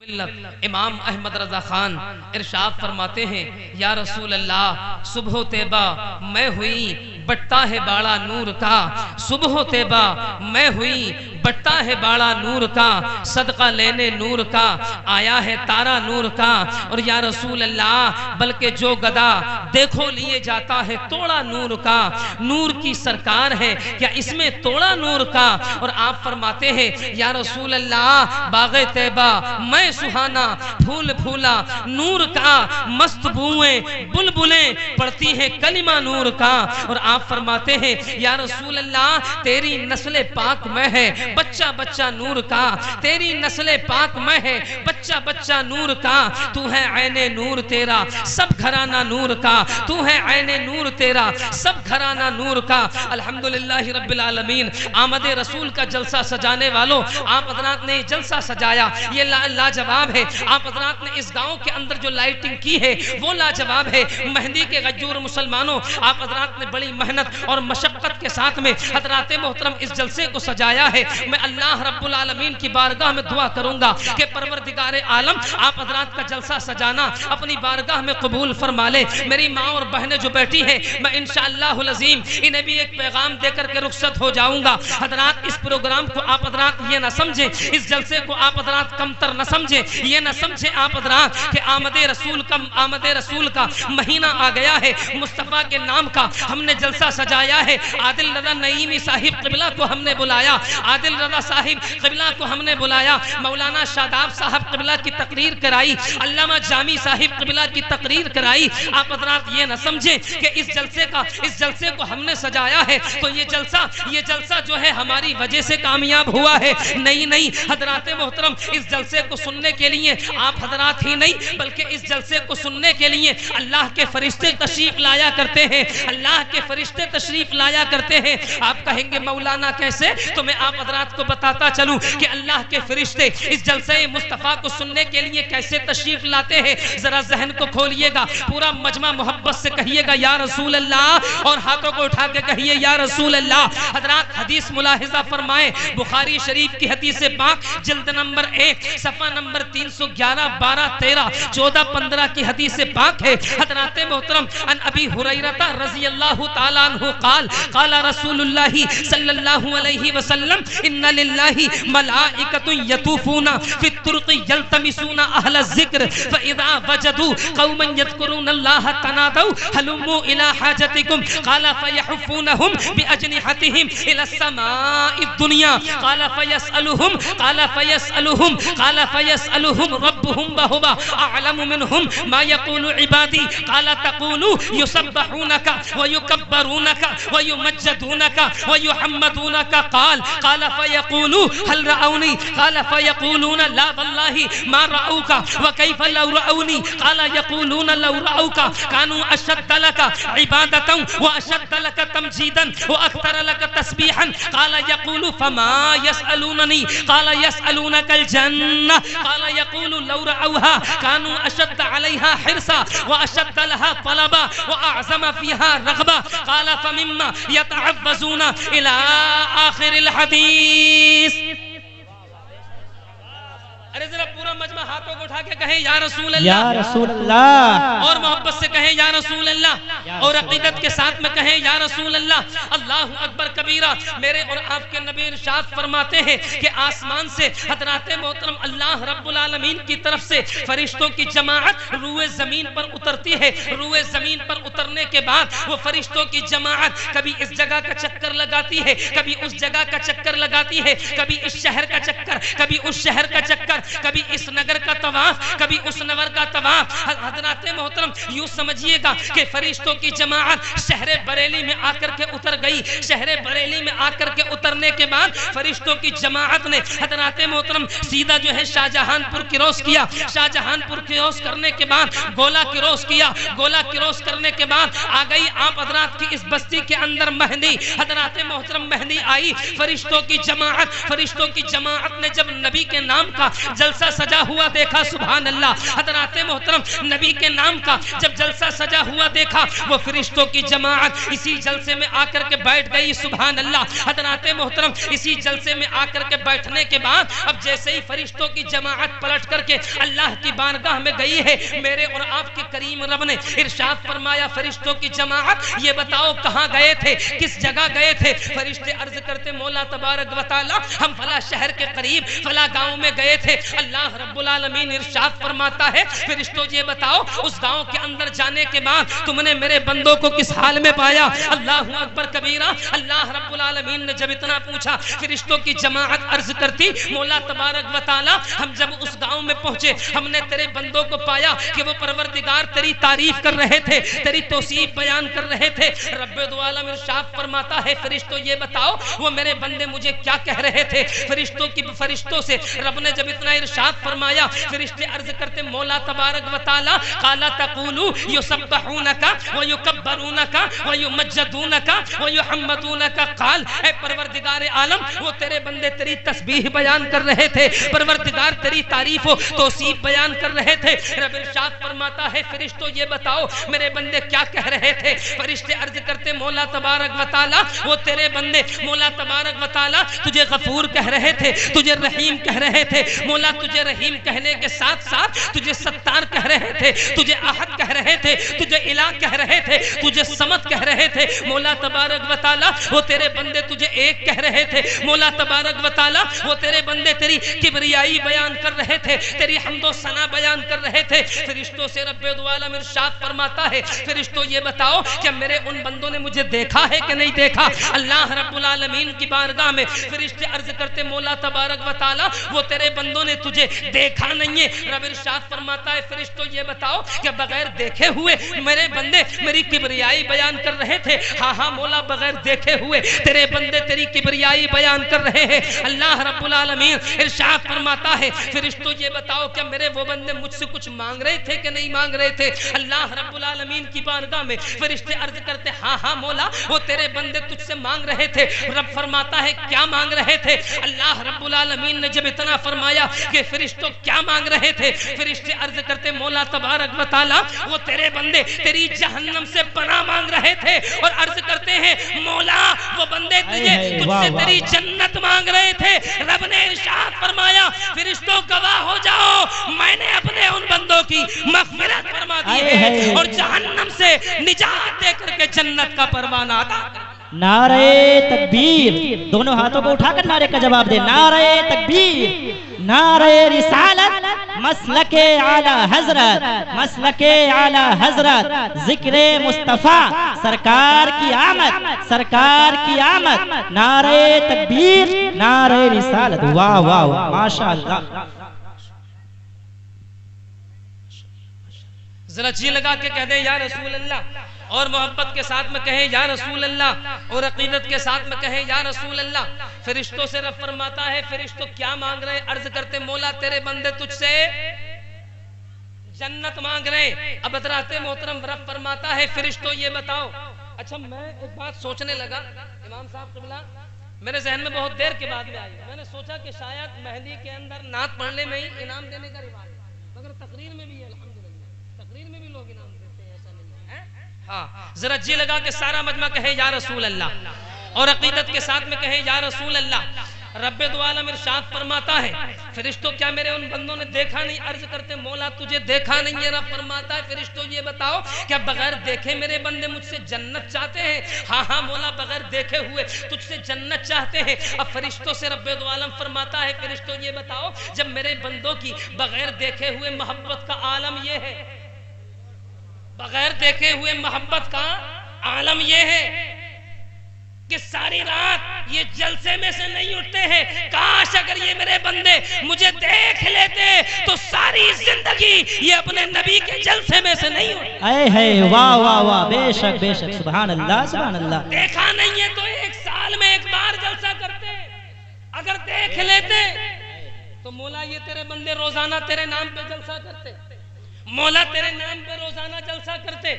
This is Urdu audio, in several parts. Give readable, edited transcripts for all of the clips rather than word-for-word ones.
امام احمد رضا خان ارشاد فرماتے ہیں یا رسول اللہ صبح طیبہ میں ہوئی بٹتا ہے باڑا نور کا، صبح طیبہ میں ہوئی بٹتا ہے باڑا نور کا، صدقہ لینے نور کا آیا ہے تارا نور کا، اور یا رسول اللہ بلکہ جو گدا دیکھو لیے جاتا ہے توڑا نور کا، نور کی سرکار ہے کیا اس میں توڑا نور کا؟ اور آپ فرماتے ہیں یا رسول اللہ باغ طیبہ میں سہانا پھول پھولا نور کا، مست بوئیں بلبلیں پڑھتی ہیں کلمہ نور کا، اور آپ فرماتے ہیں یا رسول اللہ تیری نسل پاک میں ہے بچہ بچہ نور کا، تیری نسل پاک میں ہے بچہ بچہ نور کا، تو ہے عین نور تیرا سب گھرانہ نور کا، تو ہے عین نور تیرا سب گھرانہ نور کا۔ الحمدللہ رب العالمین، آمد رسول کا جلسہ سجانے والوں، آپ حضرات نے جلسہ سجایا، یہ لاجواب ہے۔ آپ حضرات نے اس گاؤں کے اندر جو لائٹنگ کی ہے وہ لاجواب ہے۔ مہندی کے غیور مسلمانوں، آپ حضرات نے بڑی محنت اور مشقت کے ساتھ میں حضرات محترم اس جلسے کو سجایا ہے۔ میں اللہ رب العالمین کی بارگاہ میں دعا کروں گا کہ پروردگار عالم آپ حضرات کا جلسہ سجانا اپنی بارگاہ میں قبول فرما لے۔ میری ماں اور بہنیں جو بیٹھی ہیں، میں انشاءاللہ العظیم انہیں بھی ایک پیغام دے کر کے رخصت ہو جاؤں گا۔ حضرات اس پروگرام کو آپ حضرات یہ نہ سمجھیں، اس جلسے کو آپ حضرات کمتر نہ سمجھیں، یہ نہ سمجھیں آپ حضرات کہ آمد رسول کا مہینہ آ گیا ہے، مصطفیٰ کے نام کا ہم نے جلسہ سجایا ہے، عادل رضا نعیمی صاحب قبلہ کو ہم نے بلایا، عادل رضا صاحب قبلہ کو ہم نے بلایا، مولانا شاداب صاحب قبلہ کی تقریر کرائی، علامہ جامی صاحب قبلہ کی تقریر کرائی۔ آپ حضرات یہ نہ سمجھیں کہ اس جلسے کو ہم نے سجایا ہے تو یہ جلسہ جو ہے ہماری وجہ سے کامیاب ہوا ہے، نہیں حضرات محترم، اس جلسے کو سننے کے لیے آپ حضرات ہی نہیں بلکہ اس جلسے کو سننے کے لیے اللہ کے فرشتے تشریف لایا کرتے ہیں، اللہ کے فرشتے تشریف لایا کرتے ہیں۔ آپ کہیں گے مولانا کیسے؟ تو میں آپ حضرات کو بتاتا چلوں کہ اللہ کے فرشتے اس جلسے مصطفیٰ کو سننے کے لیے کیسے تشریف لاتے ہیں۔ ذرا ذہن کو کھولیے گا، پورا مجمع محبت سے کہیے گا یا رسول اللہ، اور ہاتھوں کو اٹھا کے کہیے یا رسول اللہ۔ حضرات حدیث ملاحظہ فرمائیں، بخاری شریف کی حدیث پاک جلد نمبر 1 صفحہ نمبر 311 12 13 14 15 کی حدیث پاک ہے۔ حضرات محترم، ان ابی ہریرہ رضی اللہ تعالی عنہ قال قال رسول اللہ صلی اللہ علیہ وسلم ان للہ ملائکۃ یطوفون فی الطرق یلتمسون اہل الذکر فاذا وجدوا قوما یذکرون اللہ تنادوا هلموا الى حاجتکم قال فیحفونہم باجنحتہم الى السماء الدنیا قال فیسألہم ربهم وهو اعلم منهم ما يقول عبادی قال تقول يسبحونك ويكبرونك ويمجدونك ويحمدونك قال فيقول هل رأوني قال فيقولون لا والله ما رأوك وكيف لو رأوني قال يقولون لو رأوك كانوا أشد لك عبادة وأشد لك تمجيدا وأكثر لك تسبيحا قال يقول فما يسألونني قال يسألونك الجنة قال يقول لو رأوها كانوا أشد عليها حرصا وأشد لها طلبا وأعظم فيها رغبا قال فمما يتعوذون إلى آخر الحديث۔ ارے ذرا پورا مجمع ہاتھوں کو اٹھا کے کہیں یا رسول اللہ، یا رسول اللہ، اور محبت سے کہیں یا رسول اللہ، اور عقیدت کے ساتھ میں کہیں یا رسول اللہ۔ اللہ اکبر کبیرہ۔ میرے اور آپ کے نبی ارشاد فرماتے ہیں کہ آسمان سے حضرات محترم اللہ رب العالمین کی طرف سے فرشتوں کی جماعت روئے زمین پر اترتی ہے۔ روئے زمین پر اترنے کے بعد وہ فرشتوں کی جماعت کبھی اس جگہ کا چکر لگاتی ہے، کبھی اس جگہ کا چکر لگاتی ہے، کبھی اس شہر کا چکر، کبھی اس شہر کا چکر، کبھی اس نگر کا طواف، کبھی اس نور کا طواف۔ حضرات محترم یوں سمجھیے گا کہ فرشتوں کی جماعت شہر بریلی میں آ کر کے اتر گئی۔ شہر بریلی میں آ کر کے اترنے کے بعد فرشتوں کی جماعت نے حضرات محترم سیدھا جو ہے شاہجہان پور کراس کیا۔ شاہجہان پور کراس کرنے کے بعد گولا کراس کیا۔ گولا کراس کرنے کے بعد آ گئی آپ حضرات کی اس بستی کے اندر مہندی۔ حضرات محترم مہندی آئی، فرشتوں کی جماعت نے جب نبی کے نام کا جلسہ سجا ہوا دیکھا سبحان اللہ حضرات محترم نبی کے نام کا جب جلسہ سجا ہوا دیکھا وہ فرشتوں کی جماعت اسی جلسے میں آ کر کے بیٹھ گئی سبحان اللہ حضرات محترم اسی جلسے میں آ کر کے بیٹھنے کے بعد اب جیسے ہی فرشتوں کی جماعت پلٹ کر کے اللہ کی بارگاہ میں گئی ہے میرے اور آپ کے کریم رب نے ارشاد فرمایا فرشتوں کی جماعت یہ بتاؤ کہاں گئے تھے کس جگہ گئے تھے فرشتے عرض کرتے مولا تبارک و تعالی ہم فلاں شہر کے قریب فلاں گاؤں میں گئے تھے اللہ رب العالمین ارشاد فرماتا ہے فرشتوں یہ بتاؤ اس گاؤں کے اندر جانے کے بعد تم نے میرے بندوں کو کس حال میں پایا اللہ اکبر کبیرہ اللہ رب العالمین نے جب اتنا پوچھا فرشتوں کی جماعت عرض کرتی مولا تبارک و تعالی ہم جب اس گاؤں میں پہنچے ہم نے تیرے بندوں کو پایا کہ وہ پروردگار تیری تعریف کر رہے تھے تیری توصیف بیان کر رہے تھے رب العالمین ارشاد فرماتا ہے فرشتوں یہ بتاؤ وہ میرے بندے مجھے کیا کہہ رہے تھے فرشتوں سے رب نے جب اتنا ارشاد فرمایا فرشتے عرض کرتے مولا تبارک و تعالی قال تقولوا يسبحونك ويكبرونك ويمجدونك ويحمدونك قال اے پروردگار عالم وہ تیرے بندے تیری تسبیح بیان کر رہے تھے پروردگار تیری تعریف و توصیف بیان کر رہے تھے رب ارشاد فرماتا ہے فرشتوں یہ بتاؤ میرے بندے کیا کہہ رہے تھے فرشتے عرض کرتے مولا تبارک و تعالی وہ تیرے بندے مولا تبارک و تعالی تجھے غفور کہہ رہے تھے تجھے رحیم کہہ رہے تھے مولا تجھے رحیم کہنے کے ساتھ ساتھ تجھے ستار کہہ رہے تھے تجھے احد کہہ رہے تھے تجھے الہ کہہ رہے تھے تجھے صمد کہہ رہے تھے مولا تبارک و تعالی وہ تیرے بندے تجھے ایک کہہ رہے تھے مولا تبارک و تعالی وہ تیرے بندے تیری کبریائی بیان کر رہے تھے تیری حمد و ثنا بیان کر رہے تھے فرشتوں سے رب العالمین ارشاد فرماتا ہے فرشتوں یہ بتاؤ کہ میرے ان بندوں نے مجھے دیکھا ہے کہ نہیں دیکھا اللہ رب العالمین کی بارگاہ میں فرشتے عرض کرتے مولا تبارک و تعالی وہ تیرے بندوں نے تجھے دیکھا نہیں ہے رب ارشاد فرماتا ہے فرشتوں یہ بتاؤ کہ بغیر دیکھے ہوئے میرے بندے میری کبریائی بیان کر رہے تھے ہاں ہاں مولا بغیر دیکھے ہوئے تیرے بندے تیری کبریائی بیان کر رہے ہیں اللہ رب العالمین ارشاد فرماتا ہے فرشتوں یہ بتاؤ کہ میرے وہ بندے مجھ سے کچھ مانگ رہے تھے کہ نہیں مانگ رہے تھے اللہ رب العالمین کی بارگاہ میں فرشتے عرض کرتے ہاں ہاں مولا وہ تیرے بندے تجھ سے مانگ رہے تھے رب فرماتا ہے کیا مانگ رہے تھے اللہ رب العالمین نے جب اتنا فرمایا کہ فرشتوں کیا مانگ رہے تھے فرشتے عرض کرتے مولا تبارک و تعالی وہ تیرے بندے تیری جہنم سے پناہ مانگ رہے تھے اور عرض کرتے ہیں مولا وہ بندے تجھ سے تیری جنت مانگ رہے تھے رب نے ارشاد فرمایا فرشتوں گواہ ہو جاؤ میں نے اپنے ان بندوں کی مغفرت فرما دی ہے اور جہنم سے نجات دے کر کے جنت کا پروانہ عطا کر نعرہ تکبیر دونوں ہاتھوں کو اٹھا کر نعرے کا جواب دے نعرہ تکبیر نعرہ رسالت مسلک اعلی حضرت مسلک اعلی حضرت ذکر مصطفیٰ سرکار کی آمد سرکار کی آمد نعرہ تکبیر نعرہ رسالت واہ واہ واہ ماشاءاللہ ذرا جی لگا کے کہہ دیں یا رسول اللہ اور محبت کے ساتھ میں کہیں یا رسول اللہ اور عقیدت کے ساتھ میں کہیں یا رسول اللہ فرشتوں سے رب فرماتا ہے فرشتوں کیا مانگ رہے عرض کرتے مولا تیرے بندے تجھ سے جنت مانگ رہے اب حضرات محترم رب فرماتا ہے فرشتوں یہ بتاؤ اچھا میں ایک بات سوچنے لگا امام صاحب قبلہ میرے ذہن میں بہت دیر کے بعد میں آئی میں نے سوچا کہ شاید مہدی کے اندر نعت پڑھنے میں ہی انعام دینے کا رواج ہے مگر تقریر میں بھی ہے الحمدللہ تقریر میں بھی لوگ انعام دیتے ہیں ایسا نہیں ہے ہاں ذرا جی لگا کے سارا مجمع کہے یا رسول اللہ اور عقیدت کے ساتھ میں کہے یا رسول اللہ رب دو عالم ارشاد فرماتا ہے فرشتوں کیا میرے ان بندوں نے دیکھا نہیں عرض کرتے مولا تجھے دیکھا نہیں ہے رب فرماتا ہے فرشتوں یہ بتاؤ کیا بغیر دیکھے میرے بندے مجھ سے جنت چاہتے ہیں ہاں ہاں مولا بغیر دیکھے ہوئے تجھ سے جنت چاہتے ہیں اب فرشتوں سے رب دو عالم فرماتا ہے فرشتوں یہ بتاؤ جب میرے بندوں کی بغیر دیکھے ہوئے محبت کا عالم یہ ہے بغیر دیکھے ہوئے محبت کا عالم یہ ہے کہ ساری رات یہ جلسے میں سے نہیں اٹھتے ہیں کاش اگر یہ میرے بندے مجھے دیکھ لیتے تو ساری زندگی یہ اپنے نبی کے جلسے میں سے نہیں اٹھتے اے ہے واہ واہ واہ بے شک سبحان اللہ سبحان اللہ دیکھا نہیں ہے تو ایک سال میں ایک بار جلسہ کرتے اگر دیکھ لیتے تو مولا یہ تیرے بندے روزانہ تیرے نام پہ جلسہ کرتے مولا تیرے نام پہ روزانہ جلسہ کرتے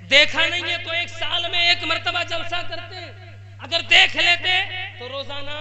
دیکھا نہیں ہے تو ایک سال میں ایک مرتبہ جلسہ کرتے اگر دیکھ لیتے تو روزانہ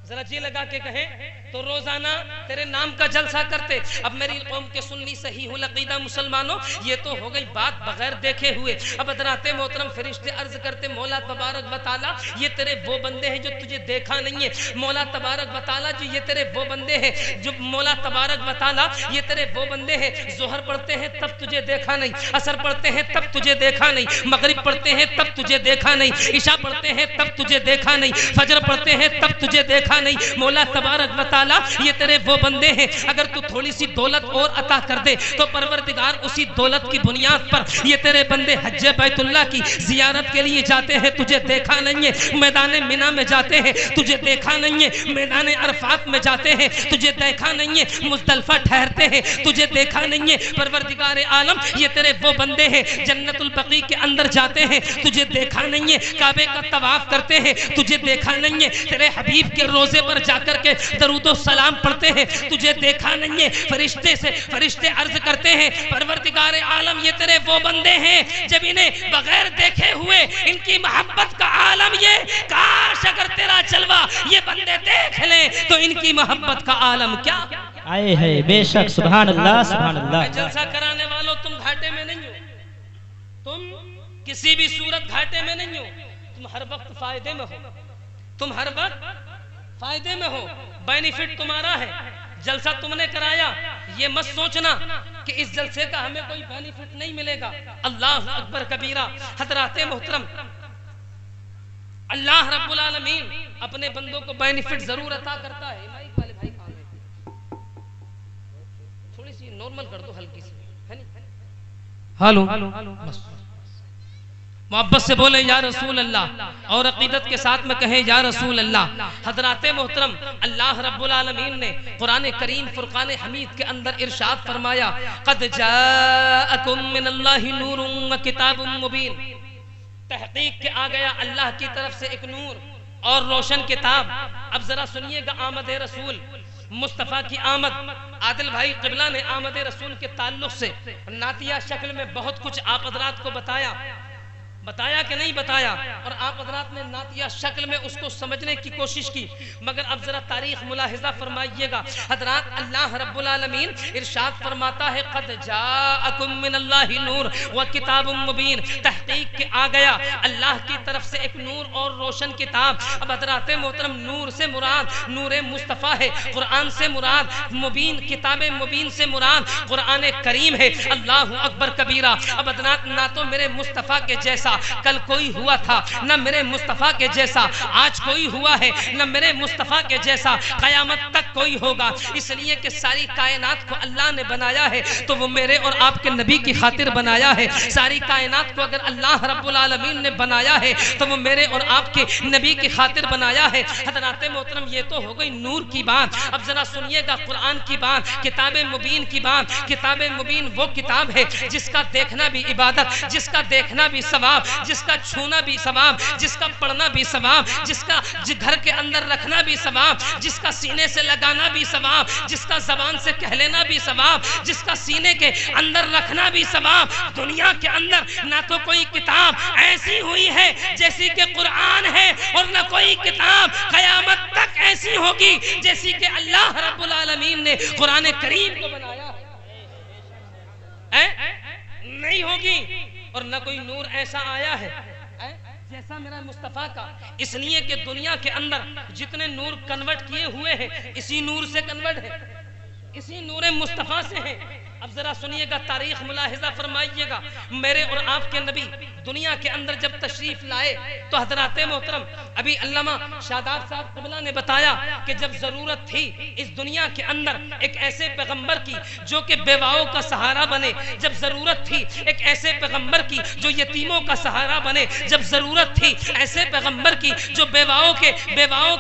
ذرا جی لگا کے کہیں تو روزانہ تیرے نام کا جلسہ کرتے. اب میری قوم کے سنی صحیح العقیدہ مسلمانوں، یہ تو ہو گئی بات بغیر دیکھے ہوئے. اب حضرات محترم فرشتے عرض کرتے مولا تبارک و تعالی یہ تیرے وہ بندے ہیں جو تجھے دیکھا نہیں ہے. مولا تبارک و تعالی جو یہ تیرے وہ بندے ہیں جو مولا تبارک و تعالی یہ تیرے وہ بندے ہیں ظہر پڑھتے ہیں تب تجھے دیکھا نہیں، عصر پڑھتے ہیں تب تجھے دیکھا نہیں، مغرب پڑھتے ہیں تب تجھے دیکھا نہیں، عشاء پڑھتے ہیں تب تجھے دیکھا نہیں، فجر پڑھتے ہیں تب تجھے دیکھا نہیں. مولا تبارک و تعالی یہ تیرے وہ بندے ہیں اگر تو تھوڑی سی دولت اور عطا کر دے تو پروردگار اسی دولت کی بنیاد پر یہ تیرے بندے حج بیت اللہ کی زیارت کے لیے جاتے ہیں، تجھے دیکھا نہیں ہے. میدان منی میں جاتے ہیں، تجھے دیکھا نہیں ہے. میدان عرفات میں جاتے ہیں، تجھے دیکھا نہیں ہے. مزدلفہ ٹھہرتے ہیں، تجھے دیکھا نہیں ہے. پروردگار عالم یہ تیرے وہ بندے ہیں جنت البقیع کے اندر جاتے ہیں، تجھے دیکھا نہیں ہے. کعبے کا طواف کرتے ہیں، تجھے دیکھا نہیں ہے. تیرے حبیب کے روزے پر جا کر کے درود و سلام پڑھتے ہیں، تجھے دیکھا نہیں ہے. فرشتے عرض کرتے ہیں پروردگار عالم یہ تیرے وہ بندے ہیں جب انہیں بغیر دیکھے ہوئے ان کی محبت کا عالم یہ کاش اگر تیرا جلوہ یہ بندے دیکھ لیں تو ان کی محبت کا عالم کیا آئے ہے. بے شک سبحان اللہ سبحان اللہ. جلسہ کرانے والوں تم گھاٹے میں نہیں ہو، تم کسی بھی صورت گھاٹے میں نہیں ہو، تم ہر وقت فائدے میں ہو، تم ہر وقت فائدے میں ہو. بینیفٹ تمہارا ہے. جلسہ تم نے کرایا یہ مت سوچنا کہ اس جلسے کا ہمیں کوئی بینیفٹ نہیں ملے گا. اللہ اکبر کبیرہ. حضرات محترم اللہ رب العالمین اپنے بندوں کو بینیفٹ ضرور عطا کرتا ہے. مائک والے بھائی کہاں گئے؟ تھوڑی سی نارمل کر دو ہلکی سی ہے نہیں. ہالو محبت سے بولیں یا رسول اللہ اور عقیدت کے ساتھ میں کہیں یا رسول اللہ. حضرات محترم اللہ رب العالمین نے قرآن کریم فرقان حمید کے اندر ارشاد فرمایا قد جاءکم من اللہ نور و کتاب مبین. تحقیق کے آ گیا اللہ کی طرف سے ایک نور اور روشن کتاب. اب ذرا سنیے گا آمد رسول مصطفیٰ کی آمد. عادل بھائی قبلہ نے آمد رسول کے تعلق سے نعتیہ شکل میں بہت کچھ آپ حضرات کو بتایا کہ نہیں بتایا، اور آپ حضرات نے نعتیہ شکل میں اس کو سمجھنے کی کوشش کی. مگر اب ذرا تاریخ ملاحظہ فرمائیے گا. حضرات اللہ رب العالمین ارشاد فرماتا ہے قد جاءکم من اللہ نور و کتاب مبین. تحقیق کے آ گیا اللہ کی طرف سے ایک نور اور روشن کتاب. اب حضرات محترم نور سے مراد نور مصطفیٰ ہے، قرآن سے مراد مبین کتاب مبین سے مراد قرآن کریم ہے. اللہ اکبر کبیرہ. اب حضرات نہ تو میرے مصطفیٰ کے جیسا کل کوئی ہوا تھا، نہ میرے مصطفیٰ کے جیسا آج کوئی ہوا ہے، نہ میرے مصطفیٰ کے جیسا قیامت تک کوئی ہوگا. اس لیے کہ ساری کائنات کو اللہ نے بنایا ہے تو وہ میرے اور آپ کے نبی کی خاطر بنایا ہے. ساری کائنات کو اگر اللہ رب العالمین نے بنایا ہے تو وہ میرے اور آپ کے نبی کی خاطر بنایا ہے. حضرات محترم یہ تو ہو گئی نور کی بات. اب ذرا سنیے گا قرآن کی بات، کتاب مبین کی بات. کتاب مبین وہ کتاب ہے جس کا دیکھنا بھی عبادت، جس کا دیکھنا بھی ثواب، جس کا چھونا بھی ثواب، جس کا پڑھنا بھی ثواب، جس کا گھر کے اندر رکھنا بھی ثواب، جس کا سینے سے لگانا بھی ثواب، جس کا زبان سے کہہ لینا بھی ثواب، جس کا سینے کے اندر رکھنا بھی ثواب. دنیا کے اندر نہ تو کوئی کتاب ایسی ہوئی ہے جیسی کہ قرآن ہے، اور نہ کوئی کتاب قیامت تک ایسی ہوگی جیسی کہ اللہ رب العالمین نے قرآن کریم کو بنایا ہے. نہیں ہوگی. اور نہ کوئی نور ایسا آیا ہے جیسا میرا مصطفیٰ کا. اس لیے کہ دنیا کے اندر جتنے نور کنورٹ کیے ہوئے ہیں اسی نور سے کنورٹ ہے، اسی نور مصطفیٰ سے ہیں. اب ذرا سنیے گا تاریخ ملاحظہ فرمائیے گا. میرے اور آپ کے نبی دنیا کے اندر جب تشریف لائے تو حضرات محترم ابھی علامہ شاداب صاحب قبلہ نے بتایا کہ جب ضرورت تھی اس دنیا کے اندر ایک ایسے پیغمبر کی جو کہ بیواؤں کا سہارا بنے، جب ضرورت تھی ایک ایسے پیغمبر کی جو یتیموں کا سہارا بنے، جب ضرورت تھی ایسے پیغمبر کی جو بیواؤں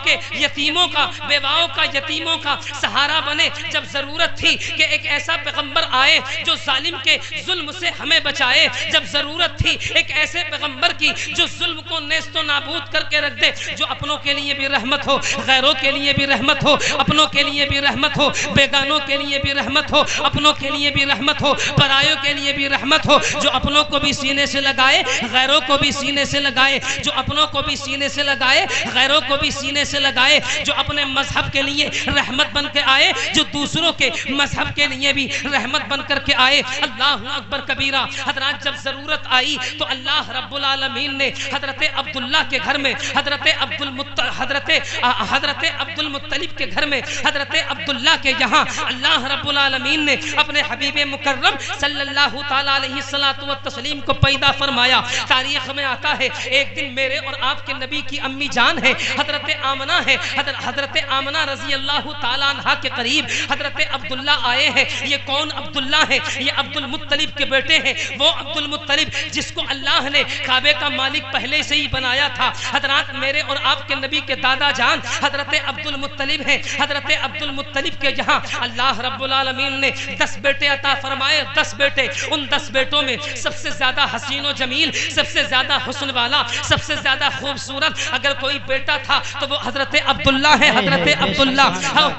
کے یتیموں کا سہارا بنے، جب ضرورت تھی کہ ایک ایسا پیغمبر آئے جو ظالم کے ظلم سے ہمیں بچائے. جب ضرورت تھی ایک ایسے پیغمبر کی جو ظلم کو نیست و نابود کر کے رکھ دے, جو اپنوں کے لیے بھی رحمت ہو, غیروں کے لیے بھی رحمت ہو, اپنوں کے لیے بھی رحمت ہو, بیگانوں کے لیے بھی رحمت ہو, اپنوں کے لیے بھی رحمت ہو, پرایوں کے لیے بھی رحمت ہو, جو اپنوں کو بھی سینے سے لگائے, غیروں کو بھی سینے سے لگائے, جو اپنوں کو بھی سینے سے لگائے, غیروں کو بھی سینے سے لگائے, جو اپنے مذہب کے لیے رحمت بن کے آئے, جو دوسروں کے مذہب کے لیے بھی رحمت بن کر کے آئے. اللہ اکبر کبیرہ. حضرات جب ضرورت آئی تو اللہ رب العالمین نے حضرت عبداللہ کے گھر میں, حضرت عبد المطلب کے گھر میں, حضرت عبداللہ کے یہاں اللہ رب العالمین نے اپنے حبیب مکرم صلی اللہ تعالیٰ علیہ الصلوۃ والتسلیم کو پیدا فرمایا. تاریخ میں آتا ہے ایک دن میرے اور آپ کے نبی کی امی جان ہے حضرت آمنہ ہے, حضرت آمنہ رضی اللہ تعالیٰ عنہ کے قریب حضرت عبداللہ آئے ہیں. یہ کون عبداللہ ہے؟ یہ عبد المطلب کے بیٹے ہیں. وہ عبد المطلب جس کو اللہ نے کعبے کا مالک پہلے سے ہی بنایا تھا. حضرات میرے اور آپ کے نبی کے دادا جان حضرت عبد المطلب ہیں. حضرت عبد المطلب کے جہاں اللہ رب العالمین نے 10 بیٹے عطا فرمائے. 10 بیٹے, ان 10 بیٹوں میں سب سے زیادہ حسین و جمیل, سب سے زیادہ حسن والا, سب سے زیادہ خوبصورت اگر کوئی بیٹا تھا تو وہ حضرت عبداللہ ہے. حضرت عبداللہ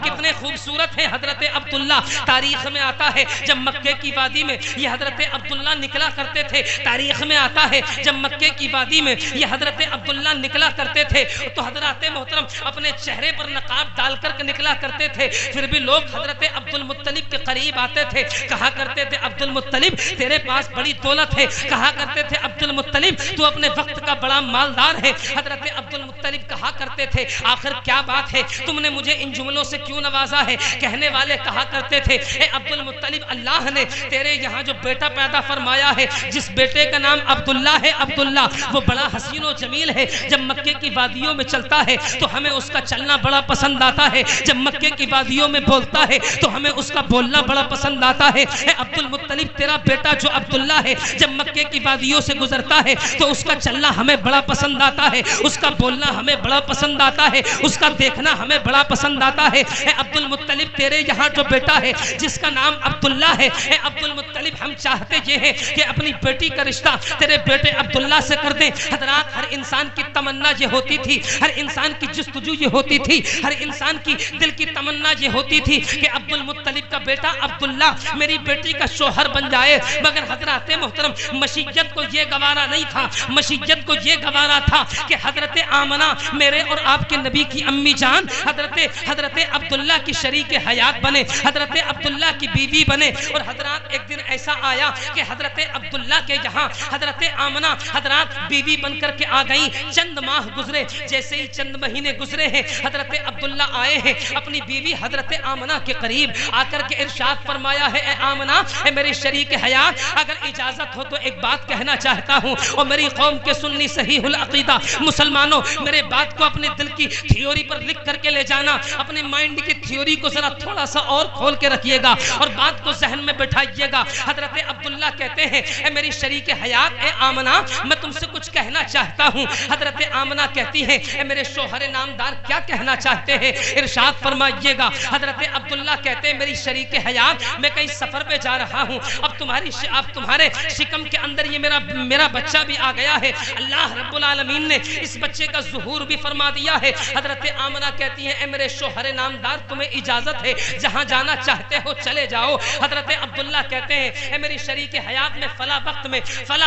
کتنے خوبصورت ہیں حضرت عبداللہ. تاریخ میں آتا ہے جب مکے کی وادی میں یہ حضرت عبداللہ نکلا کرتے تھے, تاریخ میں آتا ہے جب مکے کی وادی میں یہ حضرت عبداللہ نکلا کرتے تھے تو حضرات محترم اپنے چہرے پر نقاب ڈال کر نکلا کرتے تھے. پھر بھی لوگ حضرت عبد المطلب کے قریب آتے تھے, کہا کرتے تھے عبد المطلب تیرے پاس بڑی دولت ہے, کہا کرتے تھے عبد المطلب تو اپنے وقت کا بڑا مالدار ہے. حضرت عبد المطلب کہا کرتے تھے آخر کیا بات ہے, تم نے مجھے ان جملوں سے کیوں نوازا ہے؟ کہنے والے کہا کرتے تھے اے عبد المطلب اللہ نے تیرے یہاں جو بیٹا پیدا فرمایا ہے, جس بیٹے کا نام عبداللہ ہے, عبداللہ وہ بڑا حسین و جمیل ہے. جب مکے کی وادیوں میں چلتا ہے تو ہمیں اس کا چلنا بڑا پسند آتا ہے. جب مکے کی وادیوں میں بولتا ہے تو ہمیں اس کا بولنا بڑا پسند آتا ہے. اے عبد المطلب تیرا بیٹا جو عبداللہ ہے جب مکے کی وادیوں سے گزرتا ہے تو اس کا چلنا ہمیں بڑا پسند آتا ہے, اس کا بولنا ہمیں بڑا پسند آتا ہے, اس کا دیکھنا ہمیں بڑا پسند آتا ہے. اے عبد المطلب تیرے یہاں جو بیٹا ہے جس کا نام عبداللہ ہے, اے عبد المطلب ہم چاہتے یہ ہیں کہ اپنی بیٹی کا رشتہ تیرے بیٹے عبداللہ سے کر دیں. حضرات ہر انسان کی تمنا یہ ہوتی تھی, ہر انسان کی جستجو یہ ہوتی تھی, ہر انسان کی دل کی تمنا یہ ہوتی تھی کہ عبد المطلب کا بیٹا عبداللہ میری بیٹی کا شوہر بن جائے. مگر حضرات محترم مشیت کو یہ گوارا نہیں تھا, مشیت کو یہ گوارا تھا کہ حضرت آمنہ میرے اور آپ کے نبی کی امی جان حضرت عبداللہ کی شریک حیات بنے, حضرت عبداللہ کی بیوی بنے. اور حضرات ایک دن ایسا آیا کہ حضرت عبداللہ کے یہاں حضرت آمنہ حضرات بیوی بن کر کے آ گئی. چند ماہ گزرے, جیسے ہی چند مہینے گزرے ہیں حضرت عبداللہ آئے ہیں اپنی بیوی حضرت آمنہ کے قریب آ کر کے ارشاد فرمایا ہے اے آمنہ, اے میری شریک حیات, اگر اجازت ہو تو ایک بات کہنا چاہتا ہوں. اور میری قوم کے سنی صحیح العقیدہ مسلمانوں, میرے بات کو اپنے دل کی تھیوری پر لکھ کر کے لے جانا, اپنے مائنڈ کی تھیوری کو ذرا تھوڑا سا اور کھول کے رکھیے گا اور بات کو ذہن میں بٹھائیے گا. حضرت عبداللہ کہتے ہیں اے میری شریک حیات اے آمنہ میں تم سے کچھ کہنا چاہتا ہوں. حضرت آمنہ کہتی ہے اے میرے شوہر نامدار کیا کہنا چاہتے ہیں, ارشاد فرمائیے گا. حضرت عبداللہ کہتے ہیں میری شریک حیات میں کہیں سفر پہ جا رہا ہوں, اب تمہارے شکم کے اندر یہ میرا بچہ بھی آ گیا ہے, اللہ رب العالمین نے اس بچے کا ظہور بھی فرما دیا ہے. حضرت آمنہ کہتی ہیں اے میرے شوہر نامدار تمہیں اجازت ہے, جہاں جانا چاہتے ہو چلے جاؤ. حضرت عبداللہ کہتے ہیں اے میری شریک حیات میں فلا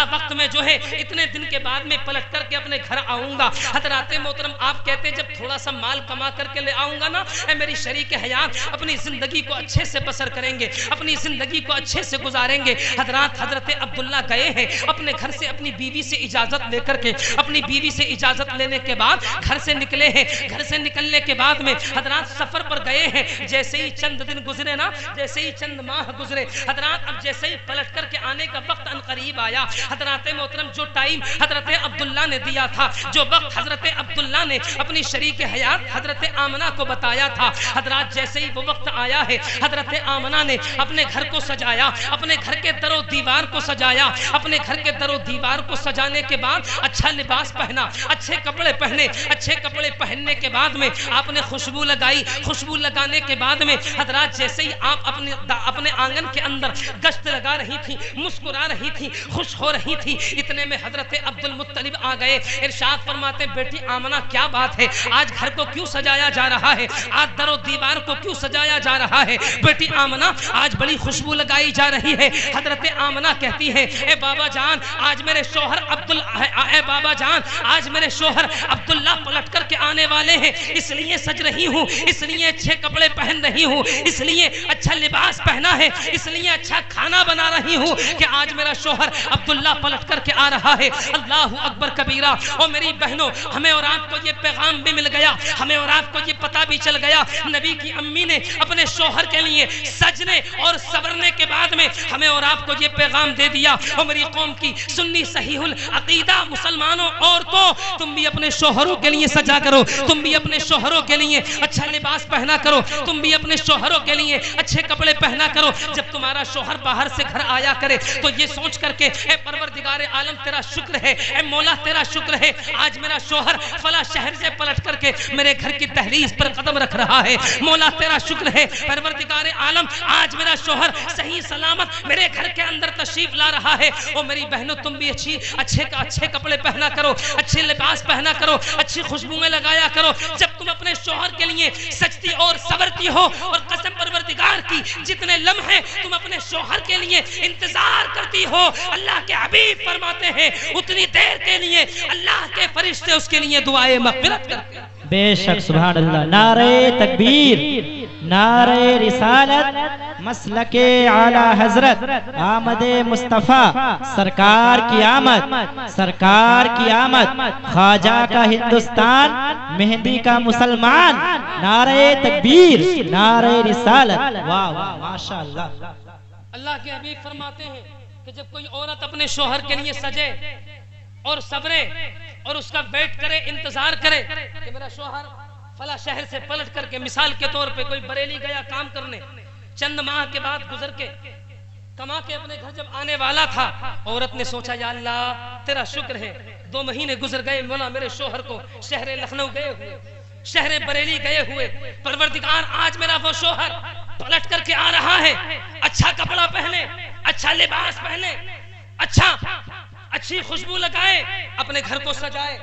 وقت میں جو ہے اتنے دن کے بعد میں پلٹ کر کے اپنے گھر آؤں گا. حضرات محترم آپ کہتے ہیں جب تھوڑا سا مال کما کر کے لے آؤں گا نا, اے میری شریک حیات اپنی زندگی کو اچھے سے بسر کریں گے, اپنی زندگی کو اچھے سے گزاریں گے. حضرت عبداللہ گئے ہیں اپنے گھر سے اپنی بیوی سے اجازت لے کر کے, اپنی بیوی سے اجازت لینے کے بعد گھر سے نکلے ہیں. گھر سے نکلنے کے بعد میں حضرات سفر پر گئے ہیں. جیسے ہی چند دن گزرے نا, جیسے ہی چند ماہ گزرے حضرات, اب جیسے ہی پلٹ کر کے آنے کا وقت ان قریب آیا. حضرات محترم جو ٹائم تعلیم حضرت عبداللہ نے دیا تھا، جو وقت حضرت عبداللہ نے اپنی شریک حیات حضرت آمنہ کو بتایا تھا، حضرات جیسے ہی وہ وقت آیا ہے حضرت آمنہ نے اپنے گھر کو سجایا، اپنے گھر کے در و دیوار کو سجایا، اپنے گھر کے در و دیوار کو سجانے کے بعد اچھا لباس پہنا، اچھے کپڑے پہنے، اچھے کپڑے پہننے کے بعد میں آپ نے خوشبو لگائی، خوشبو لگانے کے بعد میں حضرات جیسے ہی آپ اپنے آنگن کے اندر گشت لگا رہی تھی، مسکرا رہی تھی، خوش ہو رہی تھی، اتنے میں حضرت عبد المطلب آ گئے۔ ارشاد فرماتے بیٹی آمنہ کیا بات ہے، آج گھر کو کیوں سجایا جا رہا ہے، آج در و دیوار کو کیوں سجایا جا رہا ہے؟ بیٹی آمنہ آج بڑی خوشبو لگائی جا رہی ہے۔ حضرت آمنہ کہتی ہے اے بابا جان آج میرے شوہر عبداللہ پلٹ کر کے آنے والے ہیں، اس لیے سج رہی ہوں، اس لیے اچھے کپڑے پہن رہی ہوں، اس لیے اچھا لباس پہنا ہے، اس لیے اچھا کھانا بنا رہی ہوں کہ آج میرا شوہر عبداللہ پلٹ کر کے آ رہا ہے۔ اللہ اکبر کبیرہ۔ اور میری بہنوں ہمیں اور آپ کو یہ پیغام بھی مل گیا، ہمیں اور آپ کو یہ پتہ بھی چل گیا، نبی کی امی نے اپنے شوہر کے لیے سجنے اور صبرنے کے بعد میں ہمیں اور آپ کو یہ پیغام دے دیا۔ اور میری قوم کی سنی صحیح العقیدہ مسلمانوں عورتوں، تم بھی اپنے شوہروں کے لیے سجا کرو، تم بھی اپنے شوہروں کے لیے اچھا لباس پہنا کرو، تم بھی اپنے شوہروں کے لیے اچھے کپڑے پہنا کرو۔ جب تمہارا شوہر باہر سے گھر آیا کرے تو یہ سوچ کر کے اے پروردگار عالم تیرا شکر ہے، اے مولا تیرا شکر ہے، آج میرا شوہر فلاں شہر سے پلٹ کر کے میرے گھر کی دہلیز پر قدم رکھ رہا ہے، مولا تیرا شکر ہے، پروردگار عالم آج میرا شوہر صحیح سلامت میرے گھر کے اندر تشریف لا رہا ہے۔ اور میری بہنوں تم بھی اچھے کپڑے پہنا کرو، اچھے لباس پہنا کرو، اچھی خوشبوئیں لگایا کرو۔ جب تم اپنے شوہر کے لیے سجتی اور صبرتی ہو، اور قسم پروردگار کی جتنے لمحے تم اپنے شوہر کے لیے انتظار کرتی ہو، اللہ کے حبیب فرماتے ہیں اتنی دیر کے لیے اللہ کے فرشتے اس کے لیے دعائے مغفرت کرتے ہیں۔ بے شک سبحان اللہ۔ نعرہ تکبیر، نعرہ رسالت، مسلک اعلی حضرت آمد مصطفیٰ، سرکار کی آمد، سرکار کی آمد، خواجہ کا ہندوستان، مہندی کا مسلمان، نعرہ تکبیر، نعرہ رسالت۔ واہ واہ ماشاءاللہ۔ اللہ کے حبیب فرماتے ہیں کہ جب کوئی عورت اپنے شوہر کے لیے سجے اور صبرے اور اس کا ویٹ کرے، انتظار کرے کہ میرا شوہر فلاں شہر سے پلٹ کر کے، مثال کے طور پہ کوئی بریلی گیا کام کرنے، چند ماہ کے بعد گزر کے کما کے اپنے گھر جب آنے والا تھا، عورت نے سوچا یا اللہ تیرا شکر ہے 2 مہینے گزر گئے، مولا میرے شوہر کو شہر لکھنؤ گئے ہوئے، شہر بریلی گئے ہوئے، پروردگار آج میرا وہ شوہر پلٹ کر کے آ رہا ہے، اچھا کپڑا پہنے، اچھا لباس پہنے، اچھی خوشبو لگائے، اپنے گھر کو سجائے،